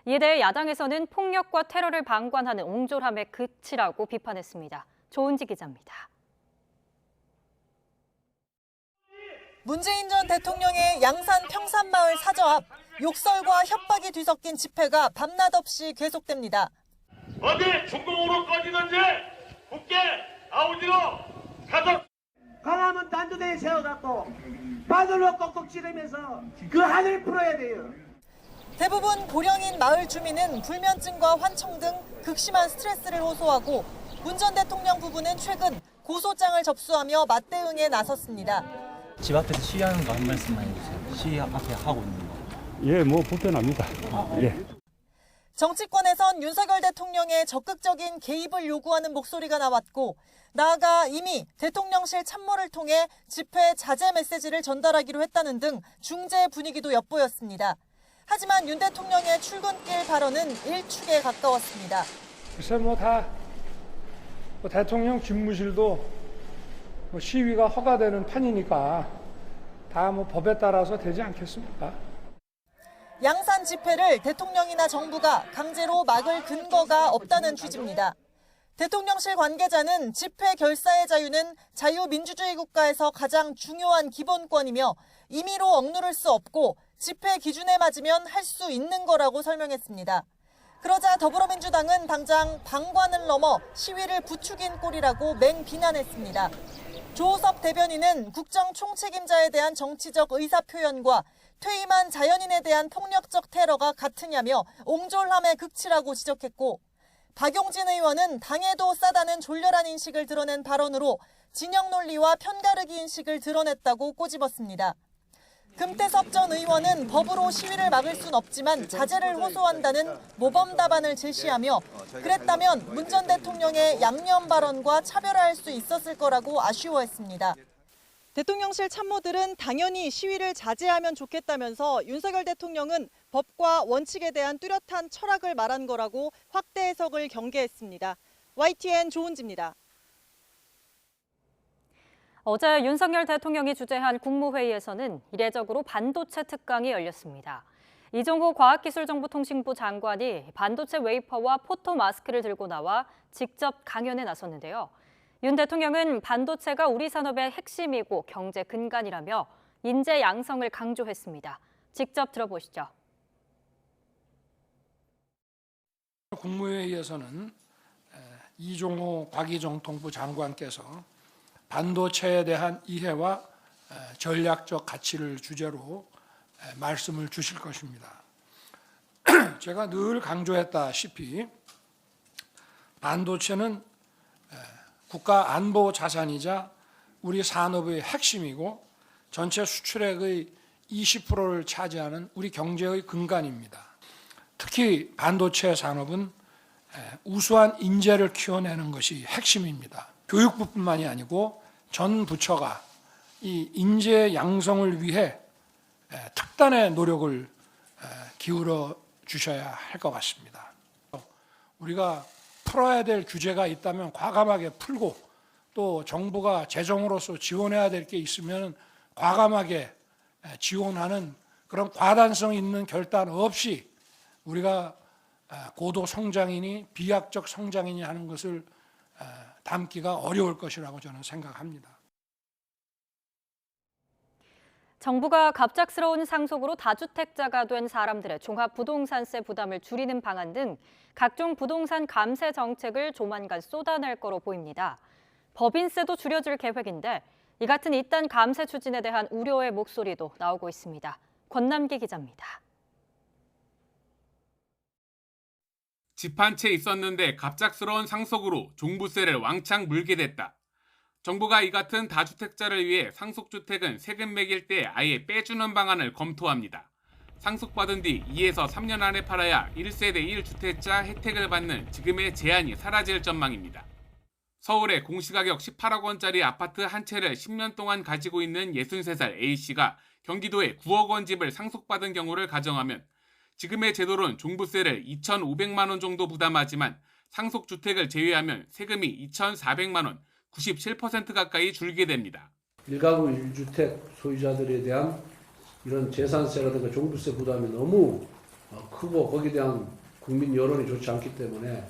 이에 대해 야당에서는 폭력과 테러를 방관하는 옹졸함의 극치라고 비판했습니다. 조은지 기자입니다. 문재인 전 대통령의 양산 평산마을 사저 앞 욕설과 협박이 뒤섞인 집회가 밤낮 없이 계속됩니다. 어디 중공으로 꺼지든지 국회 아우지로 가서 강화문 단두대에 세워갖고 바늘로 꼭꼭 찌르면서 그 하늘 풀어야 돼요. 대부분 고령인 마을 주민은 불면증과 환청 등 극심한 스트레스를 호소하고 문 전 대통령 부부는 최근 고소장을 접수하며 맞대응에 나섰습니다. 집 앞에서 시위하는 거 한 말씀만 해주세요. 시위 앞에 하고 있는 거. 예, 뭐 불편합니다. 예. 정치권에선 윤석열 대통령의 적극적인 개입을 요구하는 목소리가 나왔고 나아가 이미 대통령실 참모를 통해 집회 자제 메시지를 전달하기로 했다는 등 중재 분위기도 엿보였습니다. 하지만 윤 대통령의 출근길 발언은 일축에 가까웠습니다. 글쎄 대통령 집무실도 시위가 허가되는 판이니까 다 법에 따라서 되지 않겠습니까? 양산 집회를 대통령이나 정부가 강제로 막을 근거가 없다는 취지입니다. 대통령실 관계자는 집회 결사의 자유는 자유민주주의 국가에서 가장 중요한 기본권이며 임의로 억누를 수 없고 집회 기준에 맞으면 할 수 있는 거라고 설명했습니다. 그러자 더불어민주당은 당장 방관을 넘어 시위를 부추긴 꼴이라고 맹비난했습니다. 조호섭 대변인은 국정 총책임자에 대한 정치적 의사표현과 퇴임한 자연인에 대한 폭력적 테러가 같으냐며 옹졸함의 극치라고 지적했고 박용진 의원은 당에도 싸다는 졸렬한 인식을 드러낸 발언으로 진영 논리와 편가르기 인식을 드러냈다고 꼬집었습니다. 금태섭 전 의원은 법으로 시위를 막을 순 없지만 자제를 호소한다는 모범 답안을 제시하며 그랬다면 문 전 대통령의 양념 발언과 차별화할 수 있었을 거라고 아쉬워했습니다. 대통령실 참모들은 당연히 시위를 자제하면 좋겠다면서 윤석열 대통령은 법과 원칙에 대한 뚜렷한 철학을 말한 거라고 확대 해석을 경계했습니다. YTN 조은지입니다. 어제 윤석열 대통령이 주재한 국무회의에서는 이례적으로 반도체 특강이 열렸습니다. 이종호 과학기술정보통신부 장관이 반도체 웨이퍼와 포토 마스크를 들고 나와 직접 강연에 나섰는데요. 윤 대통령은 반도체가 우리 산업의 핵심이고 경제 근간이라며 인재 양성을 강조했습니다. 직접 들어보시죠. 국무회의에서는 이종호 과기정통부 장관께서 반도체에 대한 이해와 전략적 가치를 주제로 말씀을 주실 것입니다. 제가 늘 강조했다시피 반도체는 국가 안보 자산이자 우리 산업의 핵심이고 전체 수출액의 20%를 차지하는 우리 경제의 근간입니다. 특히 반도체 산업은 우수한 인재를 키워내는 것이 핵심입니다. 교육부뿐만이 아니고 전 부처가 이 인재 양성을 위해 특단의 노력을 기울여 주셔야 할 것 같습니다. 우리가 풀어야 될 규제가 있다면 과감하게 풀고 또 정부가 재정으로서 지원해야 될 게 있으면 과감하게 지원하는 그런 과단성 있는 결단 없이 우리가 고도 성장이니 비약적 성장이니 하는 것을 담기가 어려울 것이라고 저는 생각합니다. 정부가 갑작스러운 상속으로 다주택자가 된 사람들의 종합부동산세 부담을 줄이는 방안 등 각종 부동산 감세 정책을 조만간 쏟아낼 거로 보입니다. 법인세도 줄여줄 계획인데 이 같은 이딴 감세 추진에 대한 우려의 목소리도 나오고 있습니다. 권남기 기자입니다. 집 한 채 있었는데 갑작스러운 상속으로 종부세를 왕창 물게 됐다. 정부가 이 같은 다주택자를 위해 상속주택은 세금 매길 때 아예 빼주는 방안을 검토합니다. 상속받은 뒤 2에서 3년 안에 팔아야 1세대 1주택자 혜택을 받는 지금의 제한이 사라질 전망입니다. 서울의 공시가격 18억 원짜리 아파트 한 채를 10년 동안 가지고 있는 63살 A씨가 경기도에 9억 원 집을 상속받은 경우를 가정하면 지금의 제도로는 종부세를 2,500만 원 정도 부담하지만 상속주택을 제외하면 세금이 2,400만 원, 97% 가까이 줄게 됩니다. 1가구 1주택 소유자들에 대한 이런 재산세라든가 종부세 부담이 너무 크고 거기에 대한 국민 여론이 좋지 않기 때문에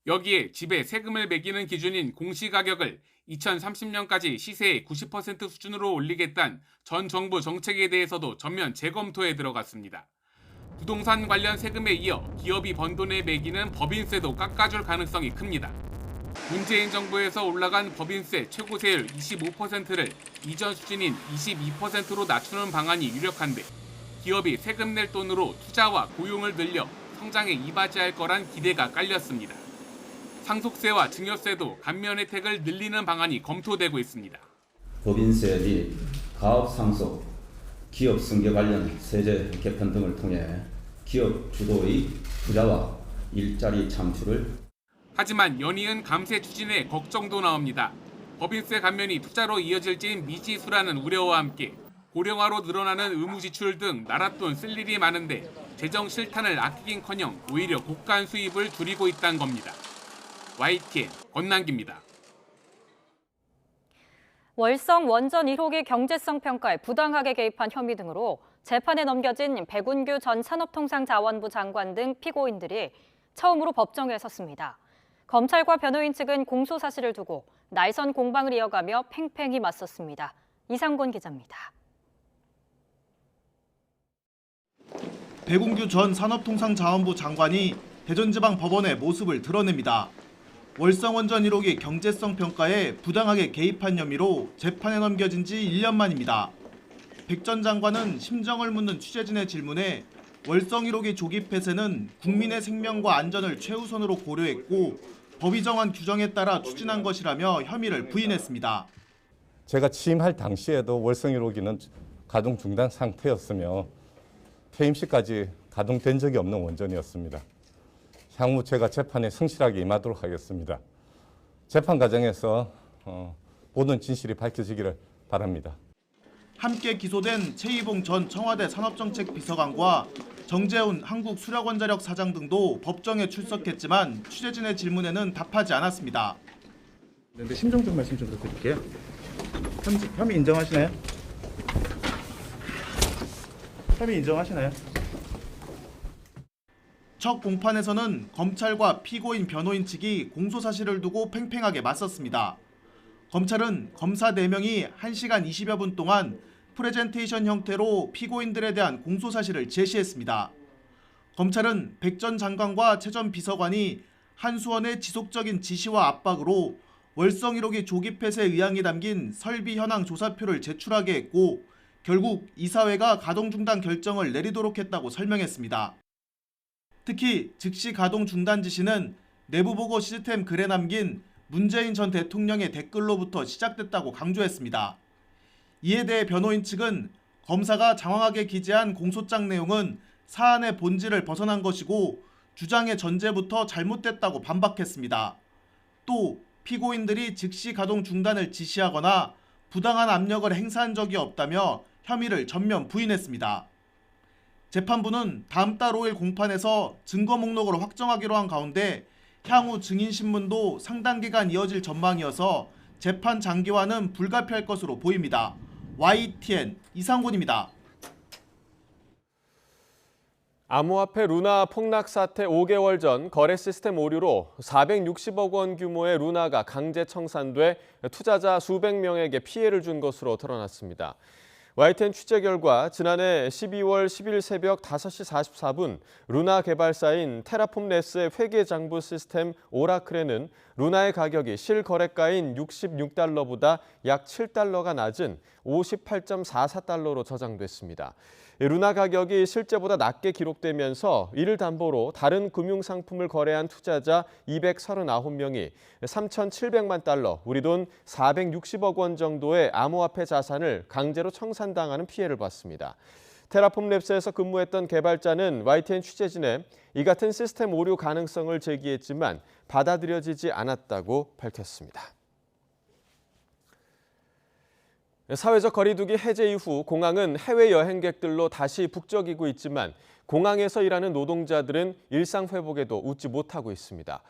여기에 집에 세금을 매기는 기준인 공시가격을 2030년까지 시세의 90% 수준으로 올리겠다는 전 정부 정책에 대해서도 전면 재검토에 들어갔습니다. 부동산 관련 세금에 이어 기업이 번 돈에 매기는 법인세도 깎아줄 가능성이 큽니다. 문재인 정부에서 올라간 법인세 최고세율 25%를 이전 수준인 22%로 낮추는 방안이 유력한데 기업이 세금 낼 돈으로 투자와 고용을 늘려 성장에 이바지할 거란 기대가 깔렸습니다. 상속세와 증여세도 감면 혜택을 늘리는 방안이 검토되고 있습니다. 법인세율이 가업 상속, 기업 승계 관련 세제 개편 등을 통해 기업 주도의 투자와 일자리 창출을. 하지만 연이은 감세 추진에 걱정도 나옵니다. 법인세 감면이 투자로 이어질지는 미지수라는 우려와 함께 고령화로 늘어나는 의무 지출 등 나랏돈 쓸 일이 많은데 재정 실탄을 아끼긴커녕 오히려 고간 수입을 줄이고 있다는 겁니다. YTN 권남기입니다. 월성 원전 1호기 경제성 평가에 부당하게 개입한 혐의 등으로 재판에 넘겨진 백운규 전 산업통상자원부 장관 등 피고인들이 처음으로 법정에 섰습니다. 검찰과 변호인 측은 공소 사실을 두고 날선 공방을 이어가며 팽팽히 맞섰습니다. 이상곤 기자입니다. 백운규 전 산업통상자원부 장관이 대전지방법원의 모습을 드러냅니다. 월성원전 1호기 경제성 평가에 부당하게 개입한 혐의로 재판에 넘겨진 지 1년 만입니다. 백 전 장관은 심정을 묻는 취재진의 질문에 월성 1호기 조기 폐쇄는 국민의 생명과 안전을 최우선으로 고려했고 법이 정한 규정에 따라 추진한 것이라며 혐의를 부인했습니다. 제가 취임할 당시에도 월성 1호기는 가동 중단 상태였으며 퇴임 시까지 가동된 적이 없는 원전이었습니다. 향후 제가 재판에 성실하게 임하도록 하겠습니다. 재판 과정에서 모든 진실이 밝혀지기를 바랍니다. 함께 기소된 최이봉 전 청와대 산업정책비서관과 정재훈 한국수력원자력 사장 등도 법정에 출석했지만 취재진의 질문에는 답하지 않았습니다. 그런데 심정적 말씀 좀 부탁드릴게요. 혐의 인정하시나요? 혐의 인정하시나요? 첫 공판에서는 검찰과 피고인 변호인 측이 공소사실을 두고 팽팽하게 맞섰습니다. 검찰은 검사 4명이 1시간 20여 분 동안 프레젠테이션 형태로 피고인들에 대한 공소사실을 제시했습니다. 검찰은 백 전 장관과 최 전 비서관이 한수원의 지속적인 지시와 압박으로 월성 1호기 조기 폐쇄 의향이 담긴 설비 현황 조사표를 제출하게 했고 결국 이사회가 가동 중단 결정을 내리도록 했다고 설명했습니다. 특히 즉시 가동 중단 지시는 내부보고 시스템 글에 남긴 문재인 전 대통령의 댓글로부터 시작됐다고 강조했습니다. 이에 대해 변호인 측은 검사가 장황하게 기재한 공소장 내용은 사안의 본질을 벗어난 것이고 주장의 전제부터 잘못됐다고 반박했습니다. 또 피고인들이 즉시 가동 중단을 지시하거나 부당한 압력을 행사한 적이 없다며 혐의를 전면 부인했습니다. 재판부는 다음 달 5일 공판에서 증거 목록을 확정하기로 한 가운데 향후 증인신문도 상당 기간 이어질 전망이어서 재판 장기화는 불가피할 것으로 보입니다. YTN 이상곤입니다. 암호화폐 루나 폭락 사태 5개월 전 거래 시스템 오류로 460억 원 규모의 루나가 강제 청산돼 투자자 수백 명에게 피해를 준 것으로 드러났습니다. YTN 취재 결과 지난해 12월 10일 새벽 5시 44분 루나 개발사인 테라폼랩스의 회계 장부 시스템 오라클에는 루나의 가격이 실거래가인 $66보다 약 $7가 낮은 58.44달러로 저장됐습니다. 루나 가격이 실제보다 낮게 기록되면서 이를 담보로 다른 금융상품을 거래한 투자자 239명이 3,700만 달러, 우리 돈 460억 원 정도의 암호화폐 자산을 강제로 청산당하는 피해를 봤습니다. 테라폼랩스에서 근무했던 개발자는 YTN 취재진에 이 같은 시스템 오류 가능성을 제기했지만 받아들여지지 않았다고 밝혔습니다. 사회적 거리두기 해제 이후 공항은 해외 여행객들로 다시 북적이고 있지만 공항에서 일하는 노동자들은 일상 회복에도 웃지 못하고 있습니다.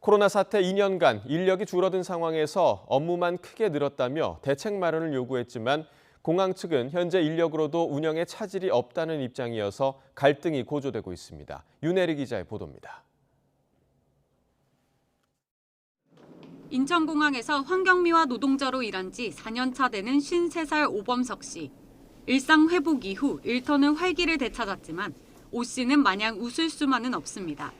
코로나 사태 2년간 인력이 줄어든 상황에서 업무만 크게 늘었다며 대책 마련을 요구했지만 공항 측은 현재 인력으로도 운영에 차질이 없다는 입장이어서 갈등이 고조되고 있습니다. 윤혜리 기자의 보도입니다. 인천공항에서 환경미화 노동자로 일한 지 4년 차 되는 53살 오범석 씨. 일상 회복 이후 일터는 활기를 되찾았지만 오 씨는 마냥 웃을 수만은 없습니다.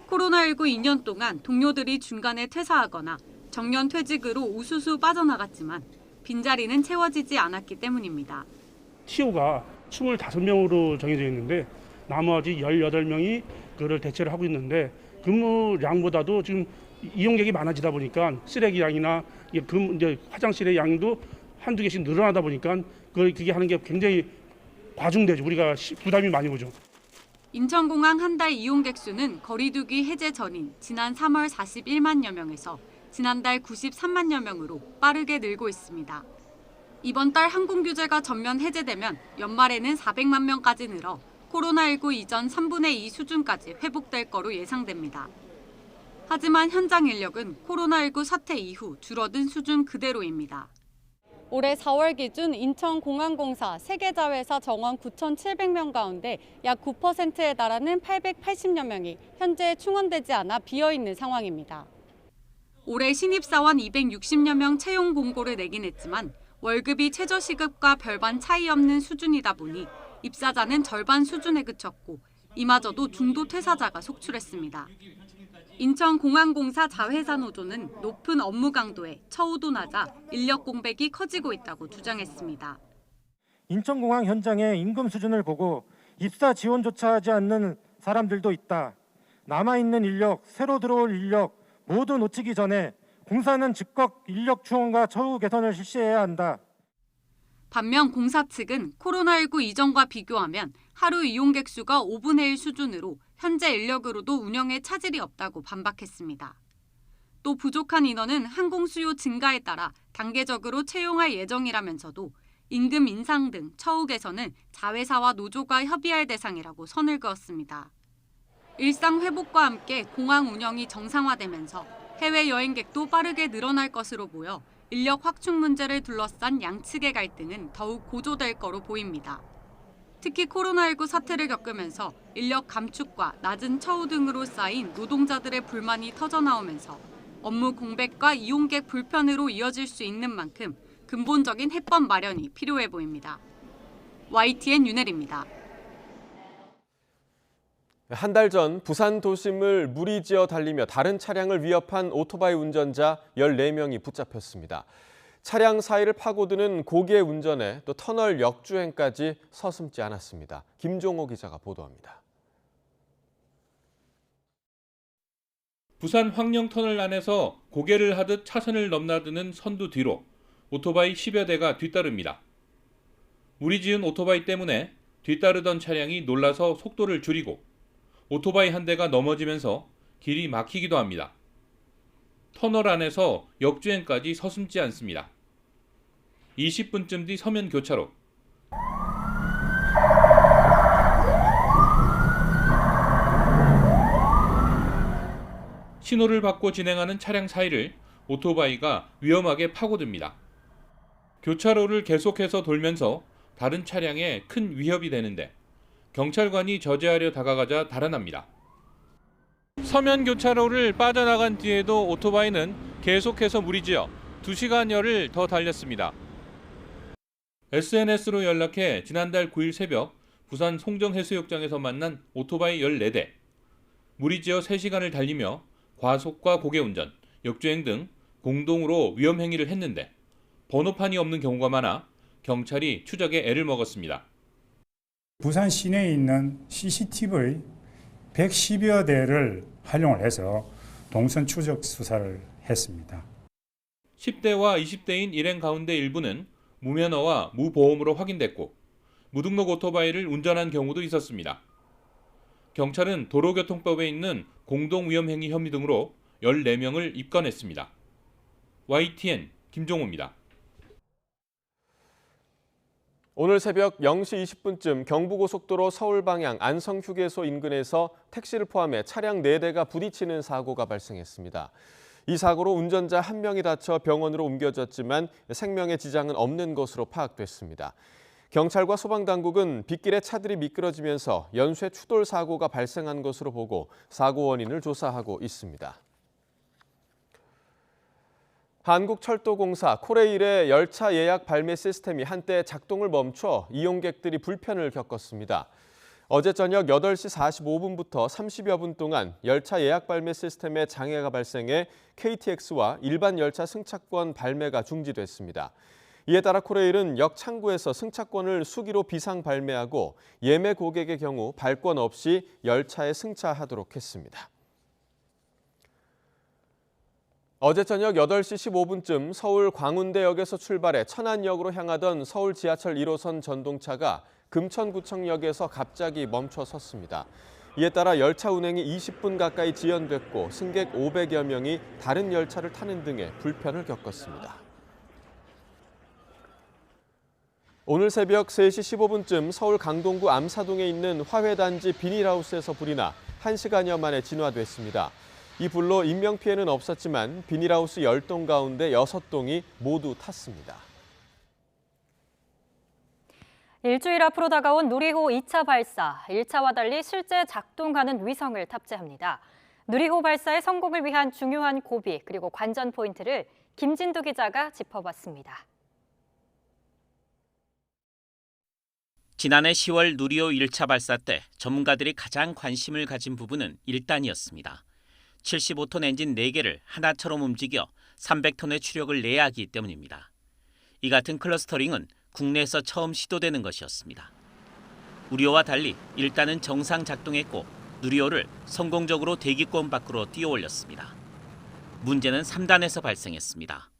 코로나19 2년 동안 동료들이 중간에 퇴사하거나 정년 퇴직으로 우수수 빠져나갔지만 빈자리는 채워지지 않았기 때문입니다. TO가 25명으로 정해져 있는데 나머지 18명이 그를 대체를 하고 있는데 근무량보다도 지금 이용객이 많아지다 보니까 쓰레기 양이나 이제 화장실의 양도 한두 개씩 늘어나다 보니까 그게 하는 게 굉장히 과중되죠. 우리가 부담이 많이 오죠. 인천공항 한 달 이용객 수는 거리두기 해제 전인 지난 3월 41만여 명에서 지난달 93만여 명으로 빠르게 늘고 있습니다. 이번 달 항공 규제가 전면 해제되면 연말에는 400만 명까지 늘어 코로나19 이전 3분의 2 수준까지 회복될 거로 예상됩니다. 하지만 현장 인력은 코로나19 사태 이후 줄어든 수준 그대로입니다. 올해 4월 기준 인천공항공사 3개 자회사 정원 9,700명 가운데 약 9%에 달하는 880여 명이 현재 충원되지 않아 비어있는 상황입니다. 올해 신입사원 260여 명 채용 공고를 내긴 했지만 월급이 최저시급과 별반 차이 없는 수준이다 보니 입사자는 절반 수준에 그쳤고 이마저도 중도 퇴사자가 속출했습니다. 인천공항공사 자회사 노조는 높은 업무 강도에 처우도 낮아 인력 공백이 커지고 있다고 주장했습니다. 인천공항 현장의 임금 수준을 보고 입사 지원조차 하지 않는 사람들도 있다. 남아있는 인력, 새로 들어올 인력 모두 놓치기 전에 공사는 즉각 인력 충원과 처우 개선을 실시해야 한다. 반면 공사 측은 코로나19 이전과 비교하면 하루 이용객 수가 5분의 1 수준으로 현재 인력으로도 운영에 차질이 없다고 반박했습니다. 또 부족한 인원은 항공 수요 증가에 따라 단계적으로 채용할 예정이라면서도 임금 인상 등 처우 개선은 자회사와 노조가 협의할 대상이라고 선을 그었습니다. 일상 회복과 함께 공항 운영이 정상화되면서 해외 여행객도 빠르게 늘어날 것으로 보여 인력 확충 문제를 둘러싼 양측의 갈등은 더욱 고조될 거로 보입니다. 특히 코로나19 사태를 겪으면서 인력 감축과 낮은 처우 등으로 쌓인 노동자들의 불만이 터져나오면서 업무 공백과 이용객 불편으로 이어질 수 있는 만큼 근본적인 해법 마련이 필요해 보입니다. YTN 윤혜리입니다. 한 달 전 부산 도심을 무리지어 달리며 다른 차량을 위협한 오토바이 운전자 14명이 붙잡혔습니다. 차량 사이를 파고드는 고개 운전에 또 터널 역주행까지 서슴지 않았습니다. 김종호 기자가 보도합니다. 부산 황령터널 안에서 고개를 하듯 차선을 넘나드는 선두 뒤로 오토바이 10여 대가 뒤따릅니다. 무리지은 오토바이 때문에 뒤따르던 차량이 놀라서 속도를 줄이고 오토바이 한 대가 넘어지면서 길이 막히기도 합니다. 터널 안에서 역주행까지 서슴지 않습니다. 20분쯤 뒤 서면 교차로. 신호를 받고 진행하는 차량 사이를 오토바이가 위험하게 파고듭니다. 교차로를 계속해서 돌면서 다른 차량에 큰 위협이 되는데 경찰관이 저지하려 다가가자 달아납니다. 서면 교차로를 빠져나간 뒤에도 오토바이는 계속해서 무리지어 2시간여를 더 달렸습니다. SNS로 연락해 지난달 9일 새벽 부산 송정해수욕장에서 만난 오토바이 14대. 무리지어 3시간을 달리며 과속과 고개운전, 역주행 등 공동으로 위험 행위를 했는데 번호판이 없는 경우가 많아 경찰이 추적에 애를 먹었습니다. 부산 시내에 있는 CCTV 110여 대를 활용을 해서 동선 추적 수사를 했습니다. 10대와 20대인 일행 가운데 일부는 무면허와 무보험으로 확인됐고 무등록 오토바이를 운전한 경우도 있었습니다. 경찰은 도로교통법에 있는 공동위험행위 혐의 등으로 14명을 입건했습니다. YTN 김종호입니다. 오늘 새벽 0시 20분쯤 경부고속도로 서울 방향 안성휴게소 인근에서 택시를 포함해 차량 4대가 부딪히는 사고가 발생했습니다. 이 사고로 운전자 1명이 다쳐 병원으로 옮겨졌지만 생명에 지장은 없는 것으로 파악됐습니다. 경찰과 소방당국은 빗길에 차들이 미끄러지면서 연쇄 추돌 사고가 발생한 것으로 보고 사고 원인을 조사하고 있습니다. 한국철도공사 코레일의 열차 예약 발매 시스템이 한때 작동을 멈춰 이용객들이 불편을 겪었습니다. 어제 저녁 8시 45분부터 30여 분 동안 열차 예약 발매 시스템에 장애가 발생해 KTX와 일반 열차 승차권 발매가 중지됐습니다. 이에 따라 코레일은 역 창구에서 승차권을 수기로 비상 발매하고 예매 고객의 경우 발권 없이 열차에 승차하도록 했습니다. 어제 저녁 8시 15분쯤 서울 광운대역에서 출발해 천안역으로 향하던 서울 지하철 1호선 전동차가 금천구청역에서 갑자기 멈춰 섰습니다. 이에 따라 열차 운행이 20분 가까이 지연됐고 승객 500여 명이 다른 열차를 타는 등의 불편을 겪었습니다. 오늘 새벽 3시 15분쯤 서울 강동구 암사동에 있는 화훼단지 비닐하우스에서 불이 나 1시간여 만에 진화됐습니다. 이 불로 인명피해는 없었지만 비닐하우스 10동 가운데 6동이 모두 탔습니다. 일주일 앞으로 다가온 누리호 2차 발사, 1차와 달리 실제 작동하는 위성을 탑재합니다. 누리호 발사의 성공을 위한 중요한 고비 그리고 관전 포인트를 김진두 기자가 짚어봤습니다. 지난해 10월 누리호 1차 발사 때 전문가들이 가장 관심을 가진 부분은 1단이었습니다. 75톤 엔진 4개를 하나처럼 움직여 300톤의 추력을 내야 하기 때문입니다. 이 같은 클러스터링은 국내에서 처음 시도되는 것이었습니다. 우리호와 달리 1단은 정상 작동했고 누리호를 성공적으로 대기권 밖으로 띄워올렸습니다. 문제는 3단에서 발생했습니다.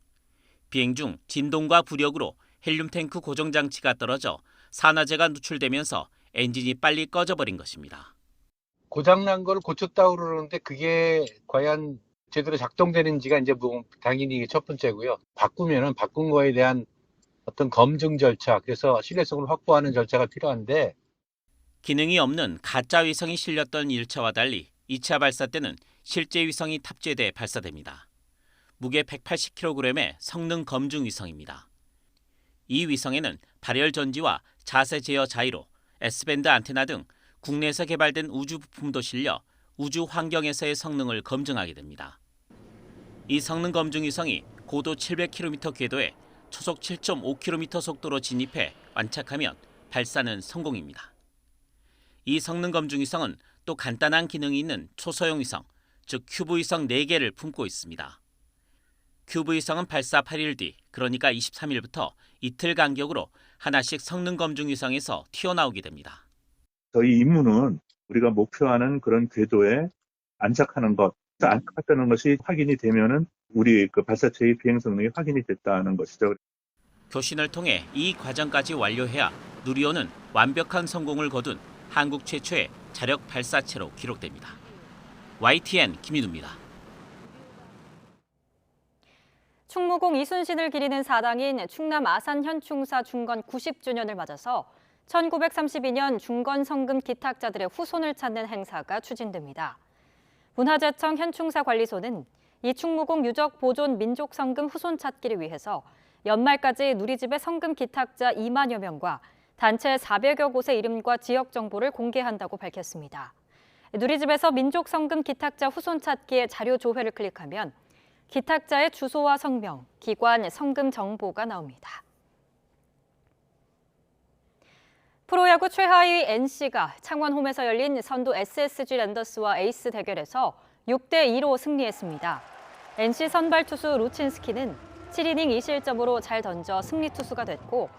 비행 중 진동과 부력으로 헬륨 탱크 고정 장치가 떨어져 산화제가 누출되면서 엔진이 빨리 꺼져버린 것입니다. 고장난 걸 고쳤다고 그러는데 그게 과연 제대로 작동되는지가 이제 당연히 첫 번째고요. 바꾸면은 바꾼 거에 대한 어떤 검증 절차, 그래서 신뢰성을 확보하는 절차가 필요한데 기능이 없는 가짜 위성이 실렸던 1차와 달리 2차 발사 때는 실제 위성이 탑재돼 발사됩니다. 무게 180kg의 성능 검증 위성입니다. 이 위성에는 발열 전지와 자세 제어 자이로, S밴드 안테나 등 국내에서 개발된 우주 부품도 실려 우주 환경에서의 성능을 검증하게 됩니다. 이 성능 검증 위성이 고도 700km 궤도에 초속 7.5km 속도로 진입해 완착하면 발사는 성공입니다. 이 성능 검증 위성은 또 간단한 기능이 있는 초소형 위성, 즉 큐브 위성 4개를 품고 있습니다. 큐브 위성은 발사 8일 뒤, 그러니까 23일부터 이틀 간격으로 하나씩 성능 검증 위성에서 튀어나오게 됩니다. 저희 임무는 우리가 목표하는 그런 궤도에 안착하는 것, 안착했다는 것이 확인이 되면은 우리 발사체의 비행 성능이 확인이 됐다는 것이죠. 교신을 통해 이 과정까지 완료해야 누리호는 완벽한 성공을 거둔 한국 최초의 자력 발사체로 기록됩니다. YTN 김민우입니다. 충무공 이순신을 기리는 사당인 충남 아산 현충사 중건 90주년을 맞아서 1932년 중건 성금 기탁자들의 후손을 찾는 행사가 추진됩니다. 문화재청 현충사 관리소는 이 충무공 유적 보존 민족 성금 후손 찾기를 위해서 연말까지 누리집의 성금 기탁자 2만여 명과 단체 400여 곳의 이름과 지역 정보를 공개한다고 밝혔습니다. 누리집에서 민족 성금 기탁자 후손 찾기의 자료 조회를 클릭하면 기탁자의 주소와 성명, 기관, 성금 정보가 나옵니다. 프로야구 최하위 NC가 창원홈에서 열린 선두 SSG 랜더스와 에이스 대결에서 6대2로 승리했습니다. NC 선발 투수 루친스키는 7이닝 2실점으로 잘 던져 승리 투수가 됐고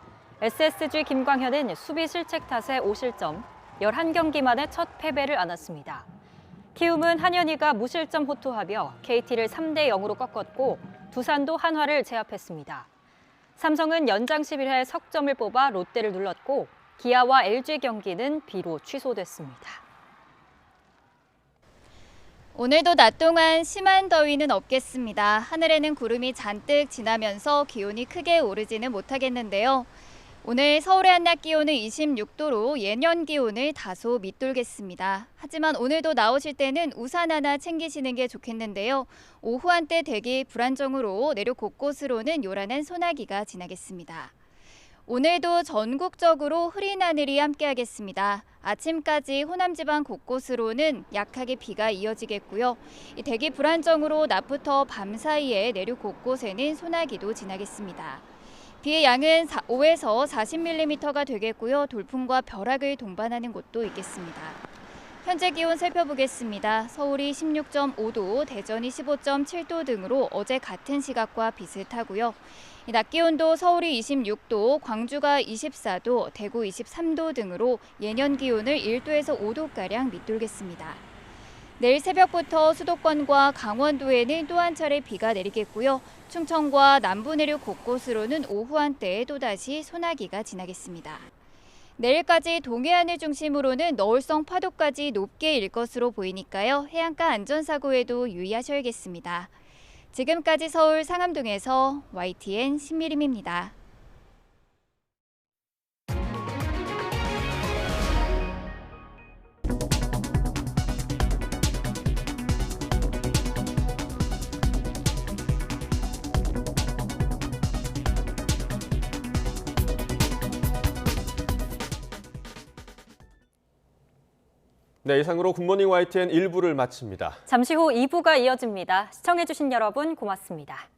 SSG 김광현은 수비 실책 탓에 5실점, 11경기 만에 첫 패배를 안았습니다. 키움은 한현희가 무실점 호투하며 KT를 3대0으로 꺾었고 두산도 한화를 제압했습니다. 삼성은 연장 11회 석점을 뽑아 롯데를 눌렀고 기아와 LG 경기는 비로 취소됐습니다. 오늘도 낮 동안 심한 더위는 없겠습니다. 하늘에는 구름이 잔뜩 지나면서 기온이 크게 오르지는 못하겠는데요. 오늘 서울의 한낮 기온은 26도로 예년 기온을 다소 밑돌겠습니다. 하지만 오늘도 나오실 때는 우산 하나 챙기시는 게 좋겠는데요. 오후 한때 대기 불안정으로 내륙 곳곳으로는 요란한 소나기가 지나겠습니다. 오늘도 전국적으로 흐린 하늘이 함께하겠습니다. 아침까지 호남 지방 곳곳으로는 약하게 비가 이어지겠고요. 이 대기 불안정으로 낮부터 밤 사이에 내륙 곳곳에는 소나기도 지나겠습니다. 비의 양은 5에서 40mm가 되겠고요. 돌풍과 벼락을 동반하는 곳도 있겠습니다. 현재 기온 살펴보겠습니다. 서울이 16.5도, 대전이 15.7도 등으로 어제 같은 시각과 비슷하고요. 낮 기온도 서울이 26도, 광주가 24도, 대구 23도 등으로 예년 기온을 1도에서 5도가량 밑돌겠습니다. 내일 새벽부터 수도권과 강원도에는 또 한 차례 비가 내리겠고요. 충청과 남부 내륙 곳곳으로는 오후 한때 또다시 소나기가 지나겠습니다. 내일까지 동해안을 중심으로는 너울성 파도까지 높게 일 것으로 보이니까요. 해안가 안전사고에도 유의하셔야겠습니다. 지금까지 서울 상암동에서 YTN 신미림입니다. 네, 이상으로 굿모닝 YTN 1부를 마칩니다. 잠시 후 2부가 이어집니다. 시청해주신 여러분 고맙습니다.